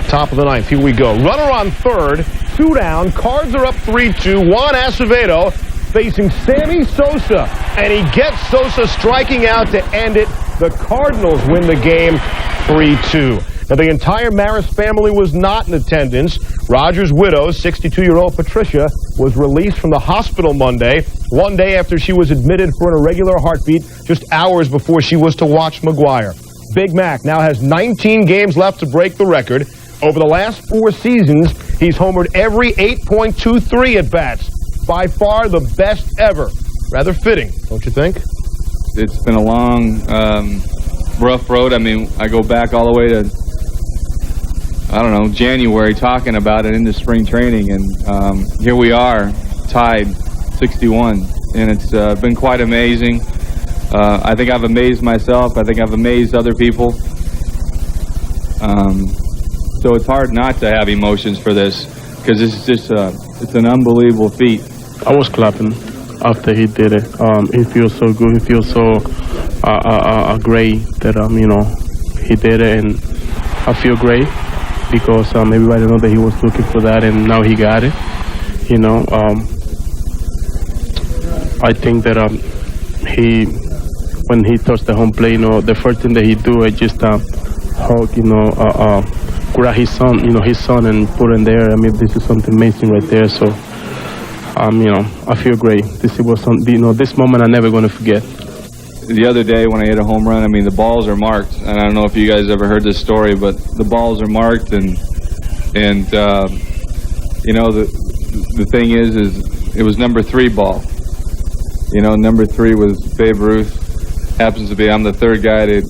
S25: Top of the 9th, here we go. Runner on third, 2 down, Cards are up 3-2. Juan Acevedo facing Sammy Sosa, and he gets Sosa striking out to end it. The Cardinals win the game 3-2. Now, the entire Maris family was not in attendance. Roger's widow, 62-year-old Patricia, was released from the hospital Monday, one day after she was admitted for an irregular heartbeat, just hours before she was to watch McGwire. Big Mac now has 19 games left to break the record. Over the last 4 seasons, he's homered every 8.23 at-bats. By far the best ever. Rather fitting, don't you think?
S18: It's been a long, rough road. I mean, I go back all the way to, I don't know, January, talking about it into spring training, and here we are, tied 61, and it's been quite amazing. I think I've amazed myself. I think I've amazed other people. So it's hard not to have emotions for this, because this is just it's an unbelievable feat.
S17: I was clapping after he did it. He feels so good. He feels so
S11: great that he did it, and I feel great because everybody know that he was looking for that, and now he got it. I think that when he touched the home plate, the first thing that he do is just hug, grab his son, and put in there. I mean, this is something amazing right there. So, I feel great. This was this moment I'm never going to forget.
S18: The other day when I hit a home run, I mean, the balls are marked, and I don't know if you guys ever heard this story, but the balls are marked, and the thing is it was number 3 ball. Number 3 was Babe Ruth. Happens to be I'm the third guy in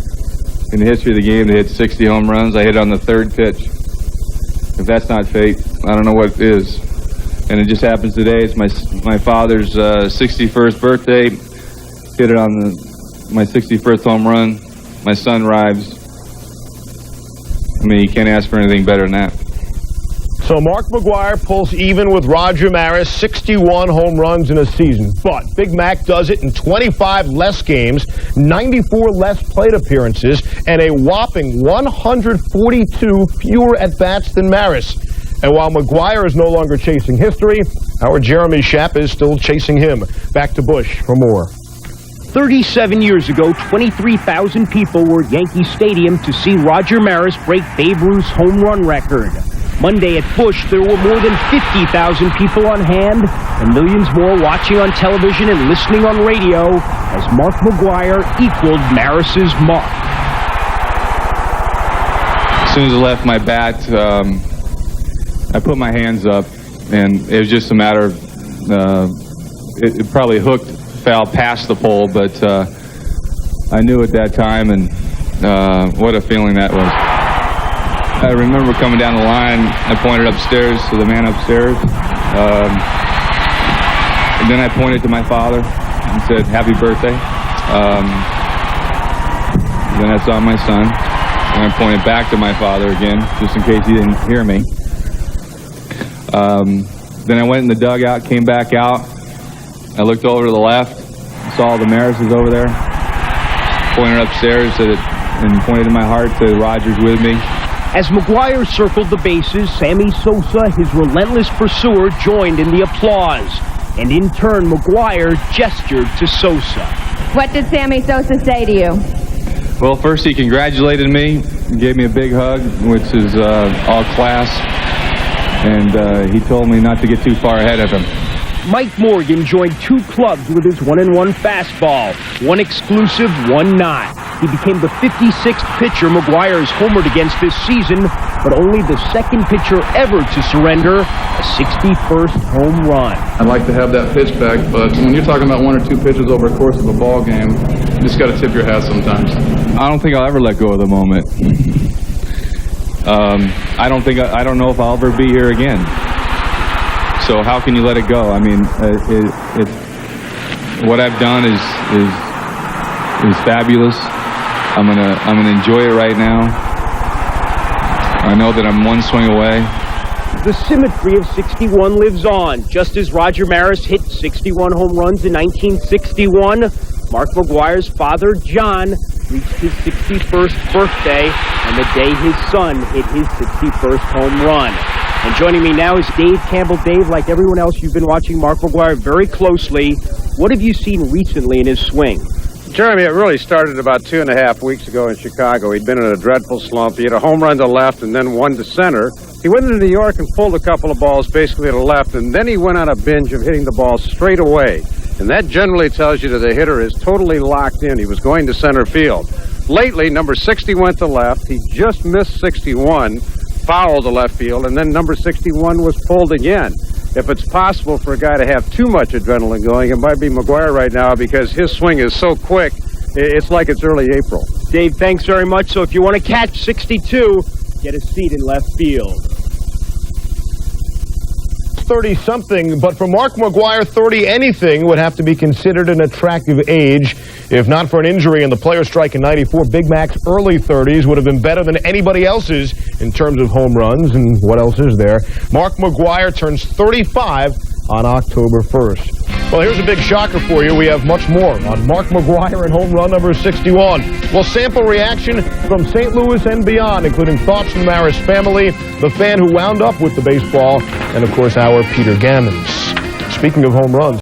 S18: the history of the game to hit 60 home runs. I hit on the 3rd pitch. If that's not fate, I don't know what is. And it just happens today. It's my father's 61st birthday. Hit it on my 61st home run. My son arrives. I mean, you can't ask for anything better than that.
S25: So Mark McGwire pulls even with Roger Maris, 61 home runs in a season. But Big Mac does it in 25 less games, 94 less plate appearances, and a whopping 142 fewer at-bats than Maris. And while McGwire is no longer chasing history, our Jeremy Schaap is still chasing him. Back to Bush for more.
S7: 37 years ago, 23,000 people were at Yankee Stadium to see Roger Maris break Babe Ruth's home run record. Monday at Busch, there were more than 50,000 people on hand and millions more watching on television and listening on radio as Mark McGwire equaled Maris's mark.
S18: As soon as I left my bat, I put my hands up, and it was just a matter of it probably hooked foul past the pole, but I knew at that time, and what a feeling that was. I remember coming down the line, I pointed upstairs to the man upstairs, and then I pointed to my father and said, "Happy birthday." Then I saw my son, and I pointed back to my father again, just in case he didn't hear me. Then I went in the dugout, came back out. I looked over to the left, saw the Marises over there, pointed upstairs and pointed to my heart, said, "Roger's with me."
S7: As McGwire circled the bases, Sammy Sosa, his relentless pursuer, joined in the applause. And in turn, McGwire gestured to Sosa.
S13: What did Sammy Sosa say to you?
S18: Well, first he congratulated me, gave me a big hug, which is all class, and he told me not to get too far ahead of him.
S7: Mike Morgan joined 2 clubs with his 1-1 fastball, one exclusive, one not. He became the 56th pitcher McGwire has homered against this season, but only the 2nd pitcher ever to surrender a 61st home run.
S14: I'd like to have that pitch back, but when you're talking about 1 or 2 pitches over the course of a ball game, you just got to tip your hat sometimes.
S18: I don't think I'll ever let go of the moment. I don't know if I'll ever be here again. So how can you let it go? I mean, what I've done is fabulous. I'm gonna enjoy it right now. I know that I'm 1 swing away.
S7: The symmetry of 61 lives on. Just as Roger Maris hit 61 home runs in 1961, Mark McGwire's father, John, reached his 61st birthday on the day his son hit his 61st home run. And joining me now is Dave Campbell. Dave, like everyone else, you've been watching Mark McGwire very closely. What have you seen recently in his swing?
S1: Jeremy, it really started about 2.5 weeks ago in Chicago. He'd been in a dreadful slump. He had a home run to left and then one to center. He went into New York and pulled a couple of balls basically to left, and then he went on a binge of hitting the ball straight away. And that generally tells you that the hitter is totally locked in. He was going to center field. Lately, number 60 went to left. He just missed 61, fouled to left field, and then number 61 was pulled again. If it's possible for a guy to have too much adrenaline going, it might be McGwire right now because his swing is so quick, it's like it's early April.
S7: Dave, thanks very much. So if you want to catch 62, get a seat in left field.
S25: 30-something, but for Mark McGwire, 30-anything would have to be considered an attractive age. If not for an injury in the players' strike in '94, Big Mac's early 30s would have been better than anybody else's in terms of home runs, and what else is there? Mark McGwire turns 35 on October 1st. Well, here's a big shocker for you. We have much more on Mark McGwire and home run number 61. We'll sample reaction from St. Louis and beyond, including thoughts from the Maris family, the fan who wound up with the baseball, and, of course, our Peter Gammons. Speaking of home runs.